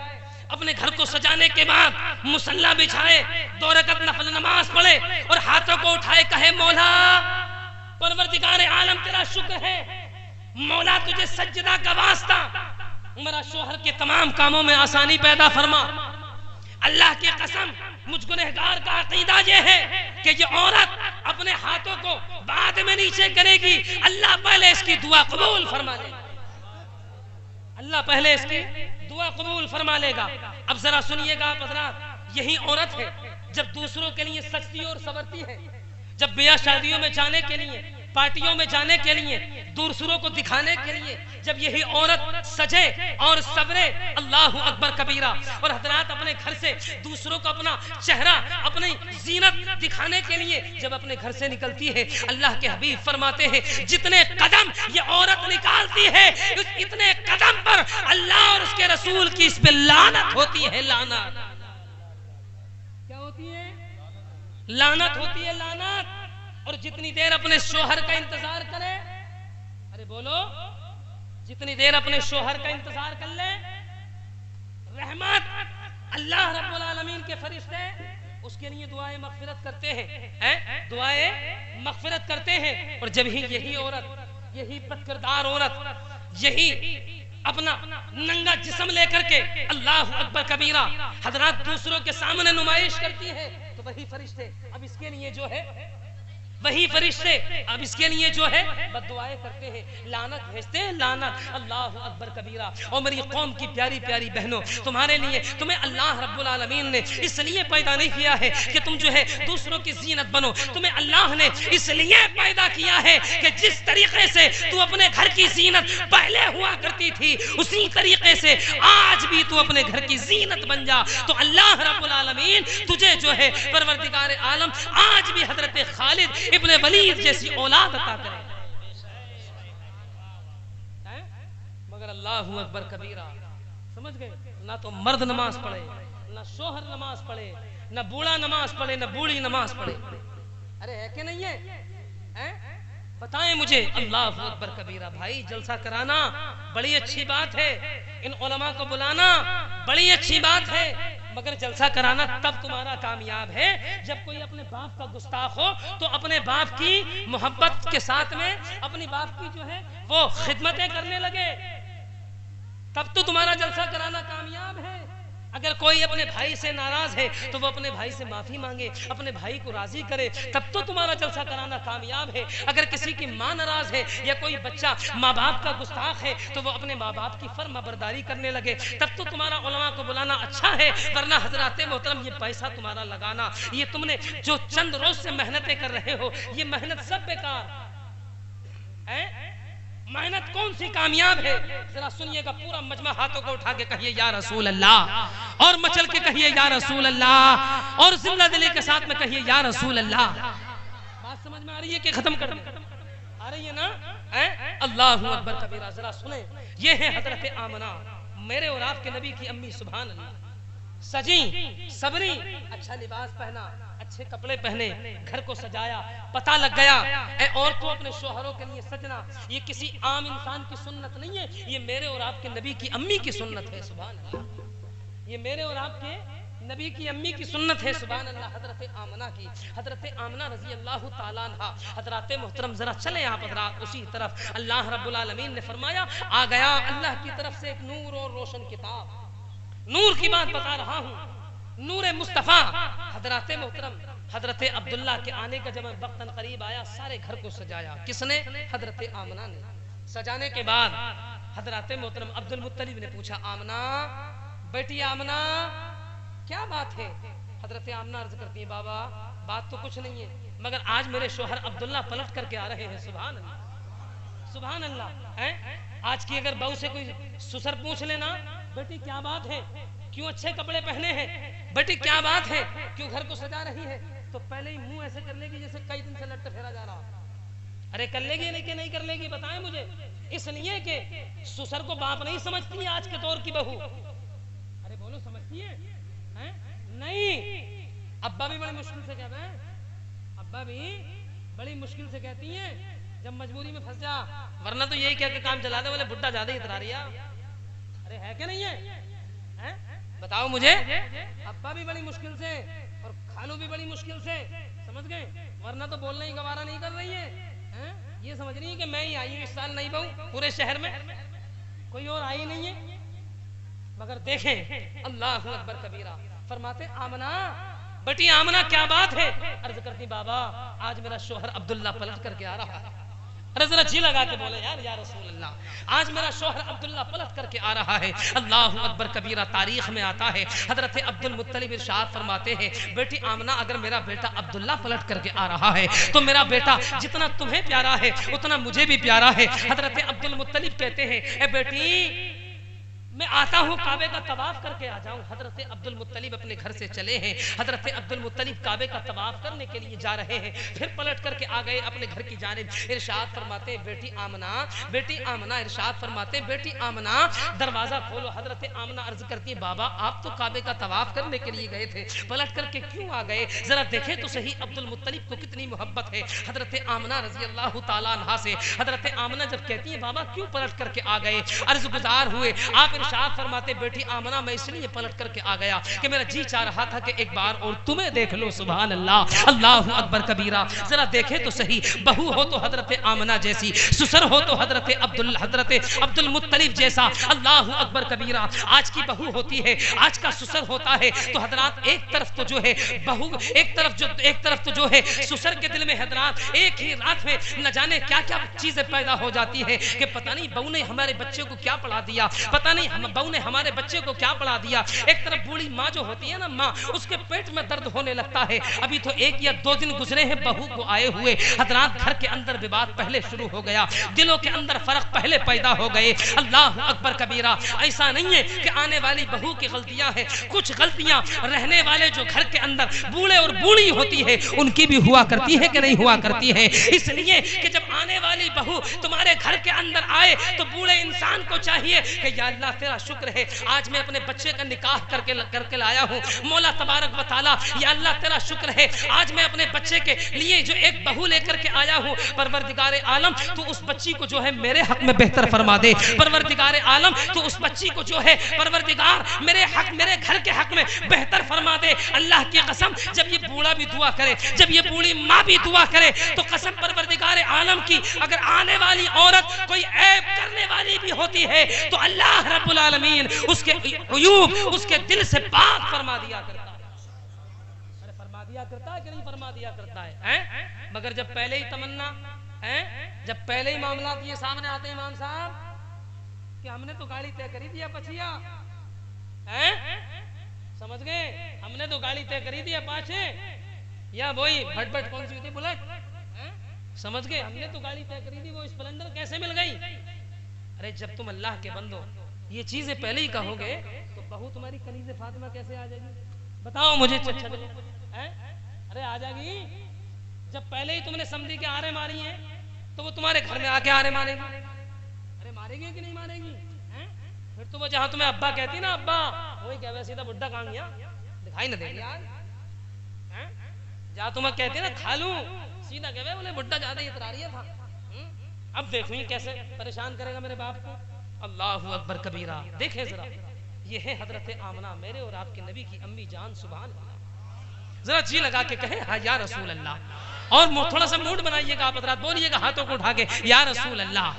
اپنے گھر کو سجانے کے بعد مصلی بچھائے، 2 رکعت نفل نماز پڑھے اور ہاتھوں کو اٹھائے کہے مولا پروردگار عالم تیرا شکر ہے، مولا تجھے سجدہ کا واسطہ میرا شوہر کے تمام کاموں میں آسانی پیدا فرما۔ اللہ کی قسم مجھ گنہگار کا عقیدہ یہ ہے کہ یہ عورت اپنے ہاتھوں کو بعد میں نیچے کرے گی، اللہ پہلے اس کی دعا قبول فرما لے گا، اللہ پہلے اس کی دعا قبول فرما لے گا۔ اب ذرا سنیے گا آپ حضرات، یہی عورت ہے جب دوسروں کے لیے سجتی اور صبرتی ہے، جب بیاہ شادیوں میں جانے کے لیے، پارٹیوں میں جانے کے لیے، دوسروں کو دکھانے کے لیے جب یہی عورت سجے اور صبرے، اللہ اکبر کبیرہ، اور حضرات اپنے گھر سے دوسروں کو اپنا چہرہ، اپنی زینت دکھانے کے لیے جب اپنے گھر سے نکلتی ہے، اللہ کے حبیب فرماتے ہیں جتنے قدم یہ عورت نکالتی ہے اتنے قدم پر اللہ اور اس کے رسول کی اس پہ لعنت ہوتی ہے، لعنت کیا ہوتی ہے؟ لعنت ہوتی ہے، لعنت۔ اور جتنی دیر اپنے شوہر کا انتظار کرے، ارے بولو، جتنی دیر اپنے شوہر کا انتظار کر لے، رحمت اللہ رب العالمین کے فرشتے اس کے لیے دعائیں مغفرت کرتے ہیں، دعائیں مغفرت کرتے ہیں۔ اور جب ہی یہی عورت، یہی بدکردار عورت، یہی اپنا ننگا جسم لے کر کے اللہ اکبر کبیرہ حضرات دوسروں کے سامنے نمائش کرتی ہے، تو وہی فرشتے اب اس کے لیے جو ہے وہی فرشتے اب اس کے لیے جو ہے بد دعائیں کرتے ہیں، لعنت بھیجتے ہیں، لعنت۔ اللہ اکبر کبیرہ۔ اور میری قوم کی پیاری پیاری بہنوں، تمہارے لیے تمہیں اللہ رب العالمین نے اس لیے پیدا نہیں کیا ہے کہ تم جو ہے دوسروں کی زینت بنو، تمہیں اللہ نے اس لیے پیدا کیا ہے کہ جس طریقے سے تو اپنے گھر کی زینت پہلے ہوا کرتی تھی، اسی طریقے سے آج بھی تو اپنے گھر کی زینت بن جا، تو اللہ رب العالمین تجھے جو ہے پروردگار عالم آج بھی حضرت خالد ابن ولید جیسی اولاد عطا کرے۔ مگر اللہ اکبر کبیرہ، سمجھ گئے؟ نہ تو مرد نماز پڑھے، نہ شوہر نماز پڑھے، نہ بوڑھا نماز پڑھے، نہ بوڑھی نماز پڑھے۔ ارے ہے کہ نہیں ہے؟ بتائیں مجھے۔ اللہ اکبر کبیرہ۔ بھائی جلسہ کرانا بڑی اچھی بات ہے، ان علماء کو بلانا بڑی اچھی بات ہے، مگر جلسہ کرانا تب تمہارا کامیاب ہے جب کوئی اپنے باپ کا گستاخ ہو تو اپنے باپ کی محبت کے ساتھ میں اپنی باپ کی جو ہے وہ خدمتیں کرنے لگے، تب تو تمہارا جلسہ کرانا کامیاب ہے۔ اگر کوئی اپنے بھائی سے ناراض ہے تو وہ اپنے بھائی سے معافی مانگے، اپنے بھائی کو راضی کرے، تب تو تمہارا جلسہ کرانا کامیاب ہے۔ اگر کسی کی ماں ناراض ہے یا کوئی بچہ ماں باپ کا گستاخ ہے تو وہ اپنے ماں باپ کی فرما برداری کرنے لگے، تب تو تمہارا علماء کو بلانا اچھا ہے۔ ورنہ حضرات محترم یہ پیسہ تمہارا لگانا، یہ تم نے جو چند روز سے محنتیں کر رہے ہو، یہ محنت سب بیکار ہے۔ محنت کون سی کامیاب ہے؟ ذرا سنیے گا، پورا مجمع ہاتھوں کو اٹھا کے کہیے یا رسول اللہ، اور مچل کے کہیے یا رسول اللہ، اور زندہ دلی کے ساتھ میں کہیے یا رسول اللہ۔ بات سمجھ میں آ رہی ہے کہ ختم کر دیں؟ آ رہی ہے نا؟ اللہ اکبر کبیرہ۔ ذرا سنیں، یہ ہے حضرت آمنہ، میرے اور آپ کے نبی کی امی، سبحان اللہ۔ سجی صبری، اچھا لباس پہنا، اچھے کپڑے پہنے، گھر کو سجایا، پتہ لگ گیا اے عورتوں اپنے شوہروں کے لیے سجنا یہ کسی عام انسان کی سنت نہیں ہے، یہ میرے اور آپ کے نبی کی امی کی سنت ہے، سبحان اللہ۔ یہ میرے اور آپ کے نبی کی امی کی سنت ہے، سبحان اللہ۔ حضرت آمنہ کی، حضرت آمنہ رضی اللہ تعالیٰ عنہ۔ حضرات محترم ذرا چلیں آپ حضرات اسی طرف۔ اللہ رب العالمین نے فرمایا آ گیا اللہ کی طرف سے ایک نور اور روشن کتاب، نور کی بات بتا رہا ہوں، نور مصطفیٰ۔ حضرات محترم حضرت عبداللہ کے آنے کا جب وقتاً قریب آیا، سارے گھر کو سجایا، کس نے؟ حضرت آمنہ نے۔ سجانے کے بعد حضرات محترم عبد المطلب نے پوچھا آمنہ، بیٹی آمنہ کیا بات ہے؟ حضرت آمنہ عرض کرتی ہے بابا بات تو کچھ نہیں ہے، مگر آج میرے شوہر عبداللہ پلٹ کر کے آ رہے ہیں، سبحان اللہ سبحان اللہ۔ آج کی اگر بہو سے کوئی سسر پوچھ لینا بیٹی کیا بات ہے، کیوں اچھے کپڑے پہنے ہیں، بیٹی کیا بات ہے، کیوں گھر کو سجا رہی ہے، تو پہلے ہی منہ ایسے کر لے گی جیسے کئی دن سے لٹتا پھیرا جا رہا۔ ارے کر لے گی لیکن نہیں کر لے گی؟ بتائیں مجھے۔ اس لیے کہ سسر کو باپ نہیں سمجھتی ہے آج کے دور کی بہو۔ ارے بولو، سمجھتی ہے؟ نہیں، ابا بھی بڑی مشکل سے کہتے ہیں، ابا بھی بڑی مشکل سے کہتی ہیں جب مجبوری میں پھنس جا، ورنہ تو یہی کہہ کے کام چلا دے، بولے بڈھا زیادہ ہی اترا رہا۔ ارے ہے کہ نہیں ہے؟ بتاؤ مجھے۔ ابا بھی بڑی مشکل سے اور خالو بھی بڑی مشکل سے، سمجھ گئے؟ ورنہ تو بولنا ہی گوارا نہیں کر رہی ہے۔ یہ سمجھ رہی ہے کہ میں ہی آئی ہوں اس سال نئی بہو، پورے شہر میں کوئی اور آئی نہیں ہے۔ مگر دیکھیں اللہ اکبر کبیرہ، فرماتے آمنہ بیٹی آمنہ کیا بات ہے؟ عرض کرتی بابا آج میرا شوہر عبداللہ پلٹ کر کے آ رہا ہے۔ ارے ذرا جی لگا کے بولے یار یا رسول اللہ، آج میرا شوہر عبداللہ پلٹ کر کے آ رہا ہے۔ اللہ اکبر کبیرہ۔ تاریخ میں آتا ہے حضرت عبد المطلب ارشاد فرماتے ہیں بیٹی آمنہ اگر میرا بیٹا عبداللہ پلٹ کر کے آ رہا ہے تو میرا بیٹا جتنا تمہیں پیارا ہے اتنا مجھے بھی پیارا ہے۔ حضرت عبد المطلب کہتے ہیں اے بیٹی میں آتا ہوں کعبے کا طواف کر کے آ جاؤں۔ حضرت عبد المطلب اپنے گھر سے چلے ہیں، حضرت عبد المطلب کعبے کا طواف کرنے کے لیے جا رہے ہیں، پھر پلٹ کر کے آ گئے اپنے گھر کی جانب۔ ارشاد فرماتے ہیں بیٹی آمنہ ارشاد فرماتے ہیں بیٹی آمنہ دروازہ کھولو۔ حضرت آمنہ عرض کرتی ہے بابا آپ تو کعبے کا طواف کرنے کے لیے گئے تھے، پلٹ کر کے کیوں آ گئے؟ ذرا دیکھیں تو صحیح عبد المطلب کو کتنی محبت ہے حضرت آمنہ رضی اللہ تعالیٰ عنہ سے۔ حضرت آمنہ جب کہتی ہیں بابا کیوں پلٹ کر کے آ گئے، عرض گزار ہوئے، آپ ارشاد فرماتے بیٹی آمنہ میں اس لیے پلٹ کر کے آ گیا کہ میرا جی چاہ رہا تھا کہ ایک بار اور تمہیں دیکھ لو. سبحان اللہ, اللہ اکبر کبیرہ. ذرا دیکھیں تو صحیح, بہو ہو تو حضرت آمنہ جیسی, سسر ہو تو حضرت عبد المطلب جیسا. اللہ اکبر کبیرہ. آج کی بہو ہوتی ہے, آج کا سسر ہوتا ہے تو حضرات ایک طرف تو جو ہے بہو, ایک طرف تو جو ہے سسر کے دل میں حضرات ایک ہی رات میں نہ جانے کیا کیا چیزیں پیدا ہو جاتی ہے کہ پتہ نہیں بہو نے ہمارے بچے کو کیا پڑھا دیا, پتہ نہیں بہو نے ہمارے بچے کو کیا پڑھا دیا. ایک طرف بوڑھی ماں جو ہوتی ہے نا, ماں, اس کے پیٹ میں درد ہونے لگتا ہے. ابھی تو 1 یا 2 دن گزرے ہیں بہو کو آئے ہوئے, حضرات گھر کے اندر وواد پہلے شروع ہو گیا, دلوں کے اندر فرق پہلے پیدا ہو گئے. اللہ اکبر کبیرہ. ایسا نہیں ہے کہ آنے والی بہو کی غلطیاں ہیں, کچھ غلطیاں رہنے والے جو گھر کے اندر بوڑھے اور بوڑھی ہوتی ہے ان کی بھی ہوا کرتی ہے کہ نہیں ہوا کرتی ہے. اس لیے کہ جب آنے والی بہو تمہارے گھر کے اندر آئے تو بوڑھے انسان کو چاہیے کہ یا اللہ تیرا شکر ہے آج میں اپنے بچے کا نکاح کر کے لایا ہوں. مولا تبارک و تعالی, یا اللہ تیرا شکر ہے آج میں اپنے بچے کے لیے جو ایک بہو لے کر کے آیا ہوں. پروردگار عالم تو اس بچی کو جو ہے میرے حق میں بہتر فرما دے. پروردگار عالم تو اس بچی کو جو ہے پروردگار میرے گھر کے حق میں بہتر فرما دے. اللہ کی قسم جب یہ بوڑھا بھی دعا کرے, جب یہ بوڑھی ماں بھی دعا کرے تو قسم پروردگار عالم کی, اگر آنے والی عورت کوئی عیب کرنے والی بھی ہوتی ہے تو اللہ رب العالمین اس کے عیوب اس کے دل سے پاک فرما دیا کرتا ہے. فرما دیا کرتا ہے کہ نہیں فرما دیا کرتا ہے. مگر جب پہلے ہی تمنا, جب پہلے ہی معاملات یہ سامنے آتے ہیں امام صاحب کہ ہم نے تو گاڑی طے کری دیا پچھیا, سمجھ گئے, ہم نے تو گاڑی طے کری دیا پاچھے, یا وہی بھٹ کون سی ہوتی بلٹ, سمجھ گئے, ہم نے تو گاڑی طے کری دی, وہ اسپلنڈر کیسے مل گئی. ارے جب تم اللہ کے بندو یہ چیزیں پہلے ہی کہو گے تو بہو تمہاری کنیز فاطمہ کیسے آ جائے گی, بتاؤ مجھے. ارے آ جائے گی جب پہلے ہی تم نے سمجھی کہ آرے ماری ہیں تو وہ تمہارے گھر میں آ کے آرے مارے گی. ارے مارے گی کہ نہیں مارے گی. پھر تو وہ جہاں تمہیں ابا کہتی نا, ابا وہی کہہ سیدھا بڈھا کہاں گیا, دکھائی نہ دے گی یار. جہاں تمہیں کہتے نا کھالوں, سیدھا کہہ بولے بڈھا زیادہ اتراریہ تھا. اب دیکھیں کیسے پریشان کرے گا میرے باپ کو. اللہ اکبر کبیرہ. دیکھیں ذرا, یہ ہے حضرت آمنہ میرے اور آپ کے نبی کی امی جان. سبحان اللہ. ذرا جی لگا کے کہیں ہاں یا رسول اللہ, اور تھوڑا سا موڈ بنائیے گا, آپ حضرات بولیے گا ہاتھوں کو اٹھا کے یا رسول اللہ.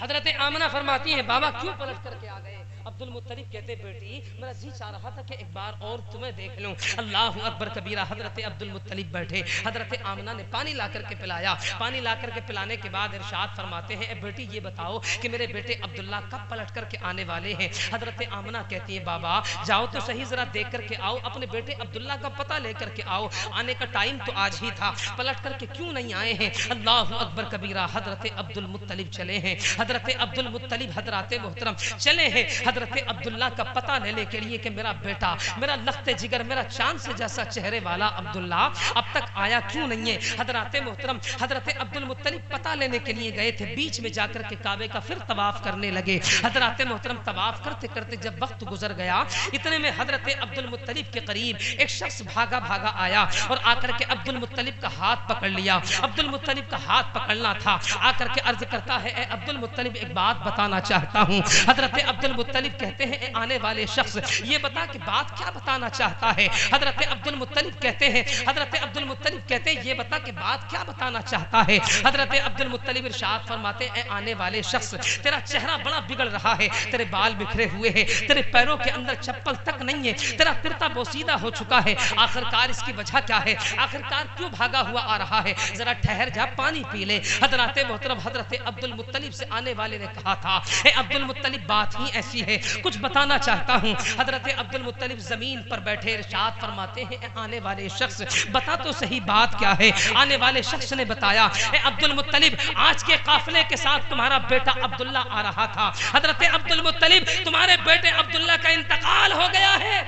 حضرت آمنہ فرماتی ہیں بابا کیوں پلٹ کر کے آ گئے. عبد المطلب کہتے بیٹی میرا جی چاہ رہا تھا کہ ایک بار اور تمہیں دیکھ لوں. اللہ اکبر کبیرہ. حضرت عبد المطلب بیٹھے, حضرت آمنہ نے پانی لا کر کے پلایا. پانی لا کر کے پلانے کے بعد ارشاد فرماتے ہیں اے بیٹی یہ بتاؤ کہ میرے بیٹے عبداللہ کب پلٹ کر کے آنے والے ہیں. حضرت آمنہ کہتی ہے بابا جاؤ تو صحیح, ذرا دیکھ کر کے آؤ, اپنے بیٹے عبداللہ کا پتہ لے کر کے آؤ. آنے کا ٹائم تو آج ہی تھا, پلٹ کر کے کیوں نہیں آئے ہیں. اللہ اکبر کبیرہ. حضرت عبد المطلب چلے ہیں, حضرت عبد المطلب حضرات محترم چلے ہیں حضرت عبداللہ کا پتہ لینے کے لیے کہ میرا بیٹا, میرا لخت جگر, میرا چاند سے جیسا چہرے والا عبداللہ اب تک آیا کیوں نہیں ہے. حضرات محترم حضرت عبد المطلب پتہ لینے کے لیے گئے تھے, بیچ میں جا کر کے کعبے کا پھر طواف کرنے لگے. حضرات محترم طواف کرتے کرتے جب وقت گزر گیا, اتنے میں حضرت عبد المطلب کے قریب ایک شخص بھاگا بھاگا آیا اور آ کر کے عبد المطلب کا ہاتھ پکڑ لیا. عبد المطلب کا ہاتھ پکڑنا تھا, آ کر کے عرض کرتا ہے اے عبد المطلب ایک بات بتانا چاہتا ہوں. حضرت عبد المطلب کہتے ہیں اے آنے والے شخص یہ بتا کہ بات کیا بتانا چاہتا ہے. حضرت عبد المطلب کہتے ہیں, حضرت عبد المطلب کہتے ہیں یہ بتا کہ بات کیا بتانا چاہتا ہے. حضرت عبد المطلب ارشاد فرماتے اے آنے والے شخص تیرا چہرہ بڑا بگڑ رہا ہے, تیرے بال بکھرے ہوئے ہیں, تیرے پیروں کے اندر چپل تک نہیں ہے, تیرا کرتا بوسیدہ ہو چکا ہے. آخرکار اس کی وجہ کیا ہے, آخرکار کیوں بھاگا ہوا آ رہا ہے, ذرا ٹھہر جا پانی پی لے. حضرات محترم حضرت عبد المطلب سے آنے والے نے کہا تھا اے عبد المطلب بات ہی ایسی ہے, کچھ بتانا چاہتا ہوں. حضرت عبد المطلب زمین پر بیٹھے ارشاد فرماتے ہیں اے آنے والے شخص بتا تو صحیح بات کیا ہے. آنے والے شخص نے بتایا اے عبد المطلب آج کے قافلے کے ساتھ تمہارا بیٹا عبداللہ آ رہا تھا. حضرت عبد المطلب تمہارے بیٹے عبداللہ کا انتقال ہو گیا ہے,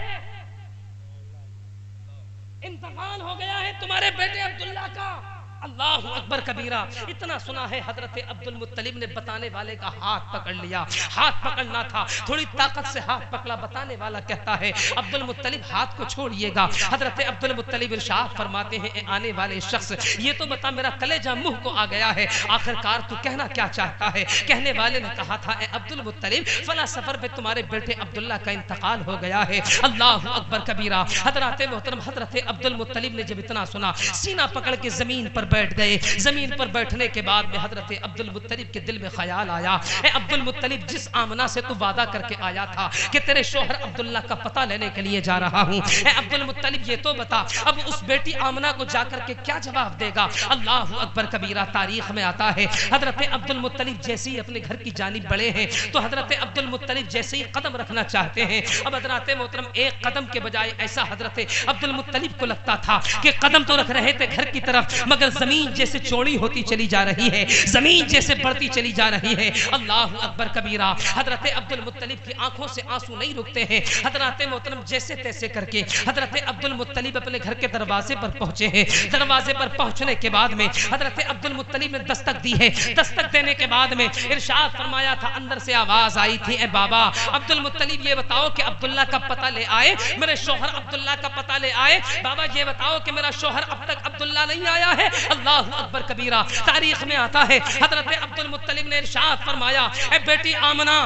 انتقال ہو گیا ہے تمہارے بیٹے عبداللہ کا. اللہ اکبر کبیرہ. اتنا سنا ہے حضرت عبد المطلب نے بتانے والے کا ہاتھ پکڑ لیا. ہاتھ پکڑنا تھا, تھوڑی طاقت سے ہاتھ پکڑا. بتانے والا کہتا ہے عبد المطلب ہاتھ کو چھوڑیے گا. حضرت عبد المطلب ارشاد فرماتے ہیں اے آنے والے شخص, یہ تو بتا میرا کلیجہ منہ کو آ گیا ہے, آخرکار تو کہنا کیا چاہتا ہے. کہنے والے نے کہا تھا اے عبد المطلب فلاں سفر پہ تمہارے بیٹے عبداللہ کا انتقال ہو گیا ہے. اللہ اکبر کبیرہ. حضرات محترم حضرت عبد المطلب نے جب اتنا سنا سینہ پکڑ کے زمین پر بیٹھ گئے. زمین پر بیٹھنے کے بعد میں حضرت عبد المطلب کے دل میں خیال آیا, اے عبد المطلب جس آمنہ سے تو وعدہ کر کے آیا تھا کہ تیرے شوہر عبداللہ کا پتہ لینے کے لیے جا رہا ہوں, اے عبد المطلب یہ تو بتا اب اس بیٹی آمنہ کو جا کر کے کیا جواب دے گا. اللہ اکبر کبیرہ. تاریخ میں آتا ہے حضرت عبد المطلب جیسے ہی اپنے گھر کی جانب بڑھے ہیں تو حضرت عبد المطلب جیسے ہی قدم رکھنا چاہتے ہیں, اب حضرات محترم ایک قدم کے بجائے ایسا حضرت عبد المطلب کو لگتا تھا کہ قدم تو رکھ رہے تھے گھر کی طرف مگر زمین جیسے چوڑی ہوتی چلی جا رہی ہے, زمین جیسے بڑھتی چلی جا رہی ہے. اللہ اکبر کبیرہ. حضرت عبد المطلب کی آنکھوں سے آنسو نہیں رکتے ہیں. حضرات محترم جیسے تیسے کر کے حضرت عبد المطلب اپنے گھر کے دروازے پر پہنچے ہیں. دروازے پر پہنچنے کے بعد میں حضرت عبد المطلب نے دستک دی ہے. دستک دینے کے بعد میں ارشاد فرمایا تھا, اندر سے آواز آئی تھی اے بابا عبد المطلب یہ بتاؤ کہ عبداللہ کا پتہ لے آئے, میرے شوہر عبداللہ کا پتہ لے آئے. بابا یہ بتاؤ کہ میرا شوہر اب تک عبداللہ نہیں آیا ہے. اللہ اکبر کبیرہ. تاریخ میں آتا ہے حضرت عبد المطلب نے ارشاد فرمایا اے بیٹی آمنہ,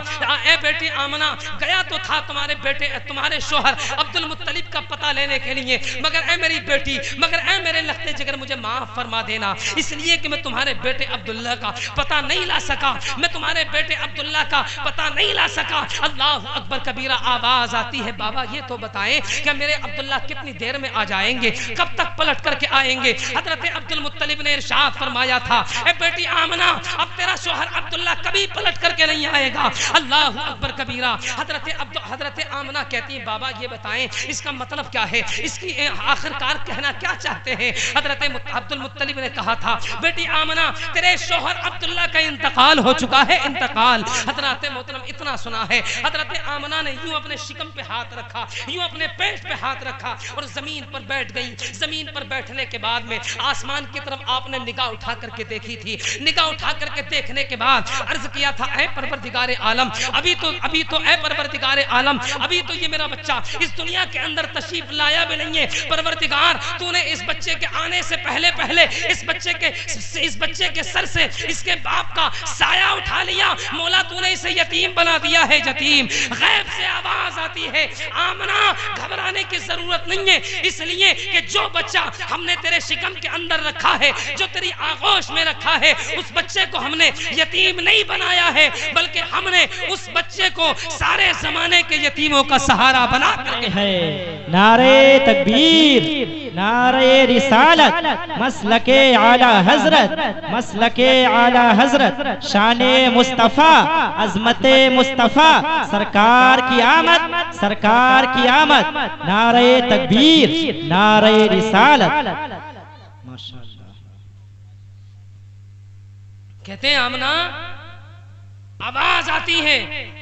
اے بیٹی آمنہ گیا تو تھا تمہارے بیٹے تمہارے شوہر عبد المطلب کا پتہ لینے کے لیے, مگر اے میری بیٹی, مگر اے میرے لخت جگر مجھے معاف فرما دینا اس لیے کہ میں تمہارے بیٹے عبداللہ کا پتہ نہیں لا سکا, میں تمہارے بیٹے عبداللہ کا پتہ نہیں لا سکا. اللہ اکبر کبیرہ. آواز آتی ہے بابا یہ تو بتائیں کہ میرے عبداللہ کتنی دیر میں آ جائیں گے, کب تک پلٹ کر کے آئیں گے. حضرت عبد المطلب نے ارشاد فرمایا تھا اے بیٹی آمنہ اب تیرا شوہر عبداللہ کبھی پلٹ کر کے نہیں آئے گا. اللہ اکبر کبیرہ. حضرت آمنہ کہتی ہیں بابا یہ بتائیں اس کا مطلب کیا ہے, اس کی آخرکار کہنا کیا چاہتے ہیں. حضرت عبد المطلب نے کہا تھا بیٹی آمنہ تیرے شوہر عبداللہ کا انتقال ہو چکا ہے, انتقال. حضرات محترم اتنا سنا ہے حضرت آمنہ نے یوں اپنے شکم پہ ہاتھ رکھا, یوں اپنے پیٹ پہ ہاتھ رکھا اور زمین پر بیٹھ گئی. زمین پر بیٹھنے کے بعد میں آسمان کی طرف آپ نے نگاہ اٹھا کر کے دیکھی تھی. نگاہ اٹھا کر کے دیکھنے کے بعد عرض کیا تھا اے پروردگار عالم, ابھی تو اے پروردگار عالم ابھی تو یہ میرا بچہ اس دنیا کے اندر تشریف لایا بھی نہیں ہے. پروردگار تو نے اس بچے کے آنے سے پہلے اس بچے کے سر سے اس کے باپ کا سایہ اٹھا لیا. مولا تو نے اسے یتیم بنا دیا ہے, یتیم. غیب سے آواز آتی ہے آمنہ گھبرانے کی ضرورت نہیں ہے, اس لیے کہ جو بچہ ہم نے تیرے شکم کے اندر رکھا ہے, جو تیری آغوش میں رکھا ہے, اس بچے کو ہم نے یتیم نہیں بنایا ہے بلکہ ہم نے اس بچے کو سارے زمانے کے یتیموں کا سہارا بنا کر ہے. نعرہ تکبیر, نعرہ رسالت, مسلک اعلی حضرت, مسلک اعلی حضرت, شان مصطفیٰ, عظمت مصطفیٰ, سرکار کی آمد, سرکار کی آمد. نعرہ تکبیر, نعرہ رسالت. ماشاءاللہ. کہتے ہیں آمنہ آواز آتی ہے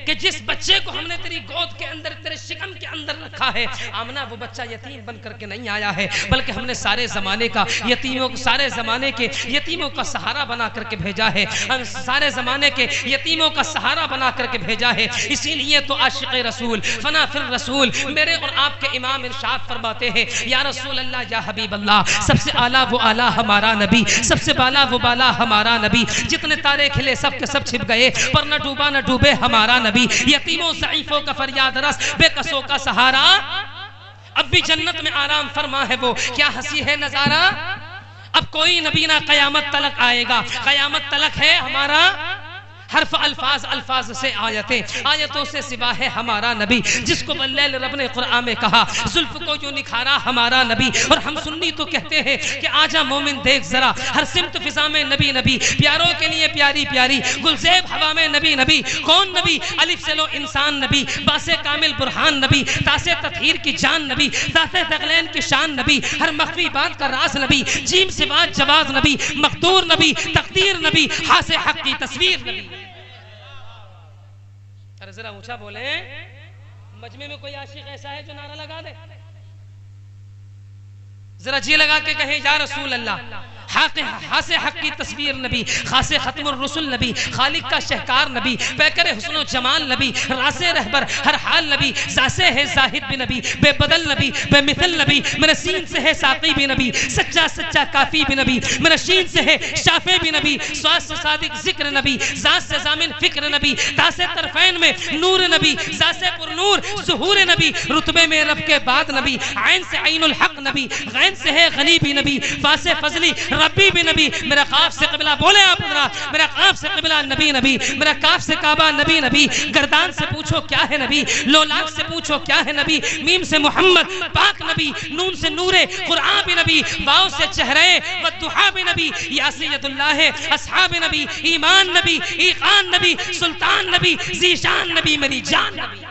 کہ جس بچے کو ہم نے تیری گود کے اندر تیرے شکم کے اندر رکھا ہے آمنہ وہ بچہ یتیم بن کر کے نہیں آیا ہے بلکہ ہم نے سارے زمانے کا یتیموں سارے زمانے کے یتیموں کا سہارا بنا کر کے بھیجا ہے, سارے زمانے کے یتیموں کا سہارا بنا کر کے بھیجا ہے. اسی لیے تو عاشق رسول فنا فر رسول میرے اور آپ کے امام ارشاد فرماتے ہیں یا رسول اللہ یا حبیب اللہ, سب سے اعلیٰ وہ اعلیٰ ہمارا نبی, سب سے بالا وہ بالا ہمارا نبی. جتنے تارے کھلے سب کے سب چھپ گئے پر نہ ڈوبا نہ ڈوبے ہمارا نبی. یتیموں ضعیفوں کا فریاد رس, بے کسوں کا سہارا, اب بھی جنت میں آرام فرما ہے وہ, کیا ہنسی ہے نظارہ. اب کوئی نبی نہ قیامت تلک آئے گا, قیامت تلک ہے ہمارا حرف الفاظ سے آیتوں سے سوا ہے ہمارا نبی. جس کو باللیل رب نے قرآن میں کہا زلف کو جو نکھارا ہمارا نبی. اور ہم سنی تو کہتے ہیں کہ آجا مومن دیکھ ذرا ہر سمت فضا میں نبی نبی, پیاروں کے لیے پیاری پیاری گلزیب ہوا میں نبی نبی. کون نبی؟ الف سے لو انسان نبی, باس کامل برہان نبی, تاس تطہیر کی جان نبی, ذات ثقلین کی شان نبی, ہر مخفی بات کا راز نبی, جیم سے بات جواز نبی, مقدور نبی, تقدیر نبی, خاص حق کی تصویر نبی. ارے ذرا اونچا بولیں, مجمع میں کوئی عاشق ایسا ہے جو نعرہ لگا دے, ذرا جی لگا کے کہے یا رسول اللہ. حاس حق کی تصویر نبی، خاص ختم الرسل نبی، خالق کا شہکار نبی، پیکر حسن و جمال نبی، راس رہبر ہر حال نبی، ذاسے ہے زاہد بھی نبی، بے بدل نبی، بے مثل نبی، میرے سین سے ہے ساقی بھی نبی، سچا سچا کافی بھی نبی، میرے شین سے ہے شافع بھی نبی، سواس سے صادق ذکر نبی، ذات سے ضامن فکر نبی، تاسے طرفین میں نور نبی، ذات سے پر نور ظہور نبی، رتبے میں رب کے بعد نبی، عین سے عین الحق نبی، غین سے ہے غنی بھی نبی، فاس فضلی ربی بھی نبی، میرا قاف سے قبلہ بولے آپ حضرات، میرا قاف سے قبلہ نبی نبی، میرا کاف سے کعبہ نبی نبی، گردان سے پوچھو کیا ہے نبی، لولاک سے پوچھو کیا ہے نبی، میم سے محمد پاک نبی، نون سے نور قرآن بھی نبی، واو سے چہرے والضحا بھی نبی، یا سید اللہ اصحاب نبی، ایمان نبی، ایقان نبی، سلطان نبی، ذیشان نبی، میری جان نبی۔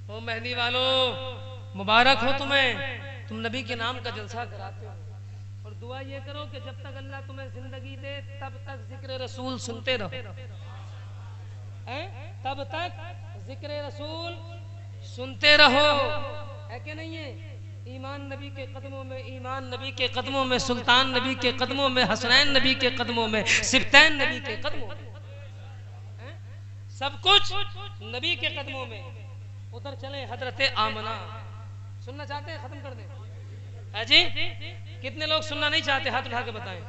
او مہدی والو مبارک ہو تمہیں، تم نبی کے نام کا جلسہ کراتے ہو، اور دعا یہ کرو کہ جب تک اللہ تمہیں زندگی دے تب تک ذکر رسول سنتے رہو، تب تک ذکر رسول سنتے رہو، ہے کہ نہیں ہے؟ ایمان نبی کے قدموں میں، ایمان نبی کے قدموں میں، سلطان نبی کے قدموں میں، حسنین نبی کے قدموں میں، سبتین نبی کے قدموں میں، سب کچھ نبی کے قدموں میں۔ ادھر چلیں حضرت آمنہ، سننا چاہتے ہیں؟ ختم کر دیں ہے جی؟ کتنے لوگ سننا نہیں چاہتے؟ ہاتھ اٹھا کے بتائیں۔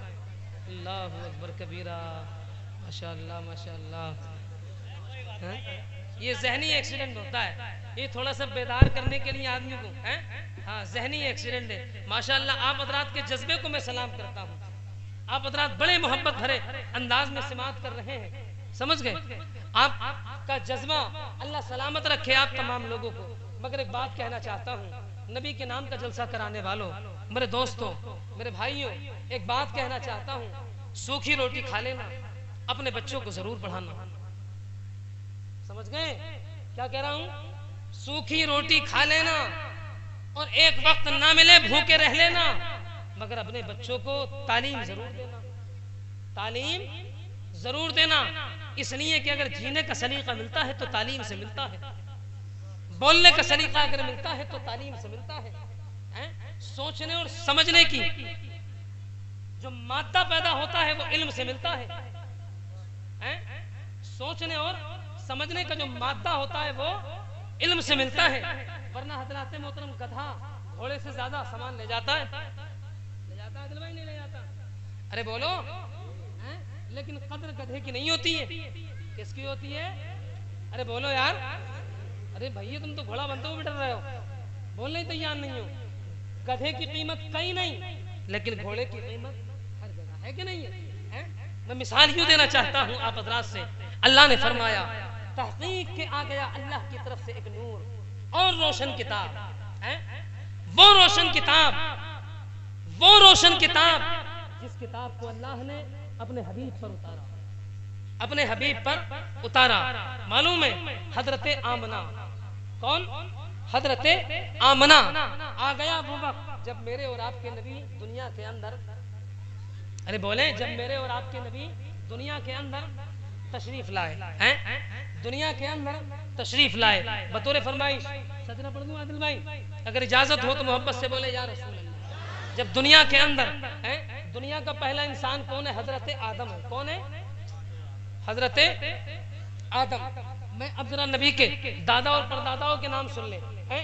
اللہ اکبر کبیرہ، ماشاءاللہ ماشاءاللہ۔ یہ ذہنی ایکسیڈنٹ ہوتا ہے، یہ تھوڑا سا بیدار کرنے کے لیے آدمی کو، ہاں ذہنی ایکسیڈنٹ ہے۔ ماشاءاللہ آپ حضرات کے جذبے کو میں سلام کرتا ہوں، آپ حضرات بڑے محبت بھرے انداز میں سماعت کر رہے ہیں، سمجھ گئے؟ آپ کا جذبہ اللہ سلامت رکھے آپ تمام لوگوں کو۔ مگر ایک بات کہنا چاہتا ہوں نبی کے نام کا جلسہ کرانے والوں، میرے دوستوں، میرے بھائیوں، ایک بات کہنا چاہتا ہوں، سوکھی روٹی کھا لینا، اپنے بچوں کو ضرور پڑھانا، سمجھ گئے کیا کہہ رہا ہوں؟ سوکھی روٹی کھا لینا اور ایک وقت نہ ملے بھوکے رہ لینا، مگر اپنے بچوں کو تعلیم ضرور دینا، تعلیم ضرور دینا، اس لیے کہ اگر جینے کا سلیقہ ملتا ہے تو تعلیم سے ملتا ہے، بولنے کا سلیقہ اگر ملتا ہے تو تعلیم سے ملتا ہے، سوچنے اور سمجھنے کی جو مادہ پیدا ہوتا ہے وہ علم سے ملتا ہے، سوچنے اور سمجھنے کا جو مادہ ہوتا ہے وہ علم سے ملتا ہے، ورنہ حضرات محترم گدھا گھوڑے سے زیادہ سامان لے جاتا ہے، لے جاتا ہے دل بھائی؟ نہیں لے جاتا؟ ارے بولو، لیکن قدر گدھے کی نہیں ہوتی ہے، کس کی ہوتی ہے؟ ارے بولو یار، ارے بھائی تم تو گھوڑا بنتے ہو بھی ڈر رہے ہو، بولنے ہی تیار نہیں ہو۔ گدھے کی قیمت کہیں نہیں، لیکن گھوڑے کی قیمت ہر جگہ ہے کہ نہیں ہے؟ میں مثال یوں دینا چاہتا ہوں آپ حضرات سے، اللہ نے فرمایا تحقیق کے آ گیا اللہ کی طرف سے ایک نور اور روشن کتاب، وہ روشن کتاب، وہ روشن کتاب جس کتاب کو اللہ نے اپنے حبیب پر اتارا، اپنے حبیب پر اتارا۔ معلوم ہے حضرت آمنہ، کون؟ حضرت آمنہ۔ آ گیا وہ وقت جب میرے اور آپ کے نبی دنیا کے اندر، ارے بولیں، جب میرے اور آپ کے نبی دنیا کے اندر تشریف لائے، دنیا کے اندر تشریف لائے، بطور فرمائش سجدہ پڑھ دوں عادل بھائی؟ اگر اجازت ہو تو محبت سے بولے یا رسول اللہ۔ جب دنیا کے اندر، دنیا کا پہلا انسان کون ہے؟ حضرت آدم ہے۔ کون ہے؟ حضرت آدم۔ میں اب ذرا نبی کے دادا اور پرداداؤں کے نام سن لیں،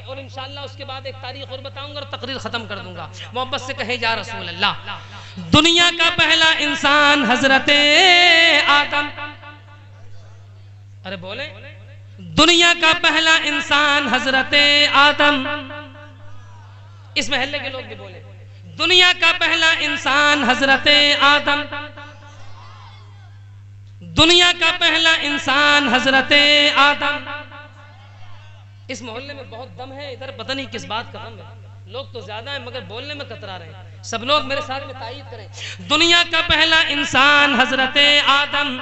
اور انشاءاللہ اس کے بعد ایک تاریخ اور بتاؤں گا اور تقریر ختم کر دوں گا۔ محبت سے کہے یا رسول اللہ۔ دنیا کا پہلا انسان حضرت آدم، ارے بولیں، دنیا کا پہلا انسان حضرت آدم۔ اس محلے کے لوگ بھی بولیں، دنیا کا پہلا انسان حضرت آدم، دنیا کا پہلا انسان حضرت آدم۔ اس محلے میں بہت دم ہے، ادھر پتہ نہیں کس بات کا غم ہے، لوگ تو زیادہ ہیں مگر بولنے میں کترا رہے ہیں، سب لوگ میرے ساتھ میں تائید کریں۔ دنیا کا پہلا انسان حضرت آدم،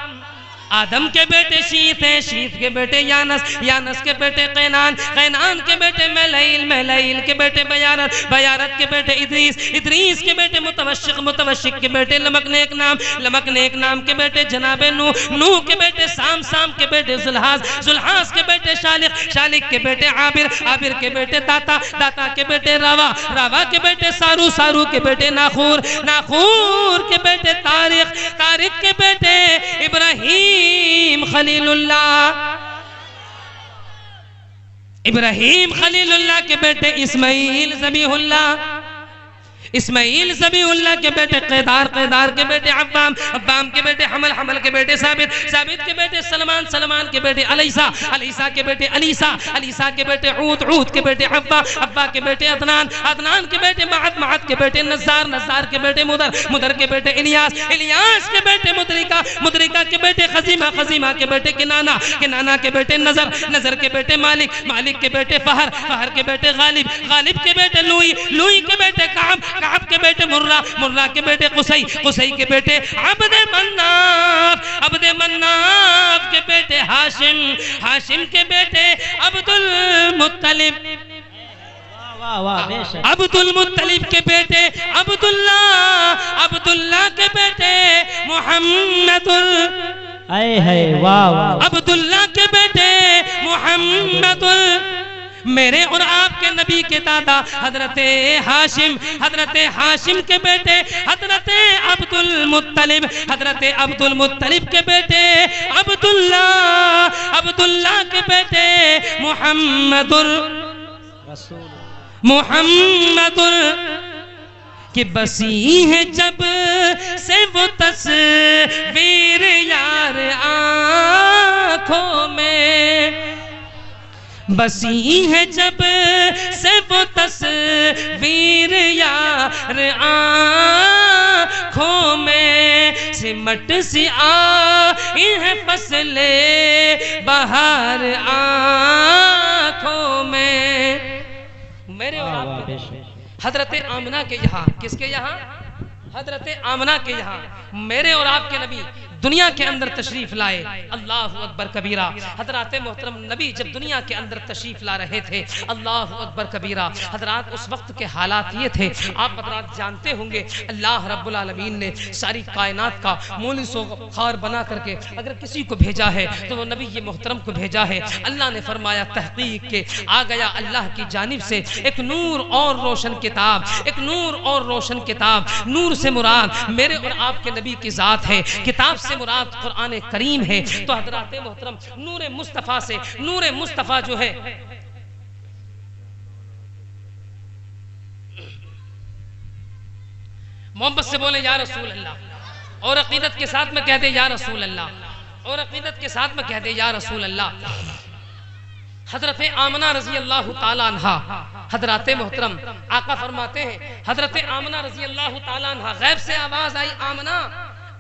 آدم کے بیٹے شیت ہیں، شیت کے بیٹے یانس، یانس کے بیٹے قینان، قینان کے بیٹے میلائیل، میلائیل کے بیٹے بیارت، بیارت کے بیٹے ادریس، ادریس کے بیٹے متوشق، متوشق کے بیٹے لمک نیک نام، لمک نیک نام کے بیٹے جناب نوح، نوح کے بیٹے سام، سام کے بیٹے زلحاز، زلحاز کے بیٹے شالق، شالق کے بیٹے عابر، عابر کے بیٹے داتا، داتا کے بیٹے راوا، راوا کے بیٹے سارو، سارو کے بیٹے ناخور، ناخور کے بیٹے طارق، طارق کے بیٹے ابراہیم خلیل اللہ، ابراہیم خلیل اللہ کے بیٹے اسماعیل ذبیح اللہ، اسماعیل ذبیح اللہ کے بیٹے قیدار، قیدار کے بیٹے عبام، عبام کے بیٹے حمل، حمل کے بیٹے ثابت، ثابت کے بیٹے سلمان، سلمان کے بیٹے علیسہ، علیسہ کے بیٹے علیسہ، علیسہ کے بیٹے عود، عود کے بیٹے عبا، عبا کے بیٹے عدنان، عدنان کے بیٹے معد، معد کے بیٹے نزار، نزار کے بیٹے مدر، مدر کے بیٹے الیاس، الیاس کے بیٹے مدرکہ، مدرکہ کے بیٹے خزیمہ، خزیمہ کے بیٹے کنانہ، کنانہ کے بیٹے نظر، نظر کے بیٹے مالک، مالک کے بیٹے فہر، فہر کے بیٹے غالب، غالب کے بیٹے لوئی، لوئی کے بیٹے کعب، کعب کے بیٹے مرہ، مرہ کے بیٹے قصی، قصی کے بیٹے عبد مناف، عبد مناف کے بیٹے ہاشم، ہاشم کے بیٹے عبد المطلب، عبد المطلب کے بیٹے عبداللہ، عبداللہ کے بیٹے محمد، عبداللہ کے بیٹے محمد، میرے اور آپ کے نبی کے دادا حضرت ہاشم، حضرت ہاشم کے بیٹے حضرت عبد المطلب، حضرت عبد المطلب کے بیٹے عبداللہ، عبداللہ کے بیٹے محمد، محمد کہ بسی ہے جب سے وہ تصویر یار آنکھوں میں، بسی ہے جب سے وہ تصویر یار آنکھوں میں، سمٹ سی آئی ہے فصل بہار آنکھوں میں، میرے اور آپ کے حضرت آمنہ کے یہاں، کس کے یہاں؟ حضرت آمنہ کے یہاں میرے اور آپ کے نبی دنیا کے اندر تشریف لائے، اللہ اکبر کبیرہ۔ حضرات محترم نبی جب دنیا کے اندر تشریف لا رہے تھے، اللہ اکبر کبیرہ، حضرات اس وقت کے حالات یہ تھے، آپ حضرات جانتے ہوں گے اللہ رب العالمین نے ساری کائنات کا مونس و غفار بنا کر کے اگر کسی کو بھیجا ہے تو وہ نبی یہ محترم کو بھیجا ہے۔ اللہ نے فرمایا تحقیق کے آ گیا اللہ کی جانب سے ایک نور اور روشن کتاب، ایک نور اور روشن کتاب، نور سے مراد میرے اور آپ کے نبی کی ذات ہے، کتاب سے مراد قرآن کریم ہے۔ تو حضرات محترم نور مصطفیٰ سے، نور مصطفیٰ جو ہے محبت سے بولے یا رسول اللہ، اور عقیدت کے ساتھ میں کہہ دے یا رسول اللہ، اور عقیدت کے ساتھ میں کہہ دے یا رسول اللہ۔ حضرت آمنہ رضی اللہ تعالیٰ عنہ، حضرات محترم آقا فرماتے ہیں حضرت آمنہ رضی اللہ تعالیٰ عنہ، غیب سے آواز آئی آمنہ،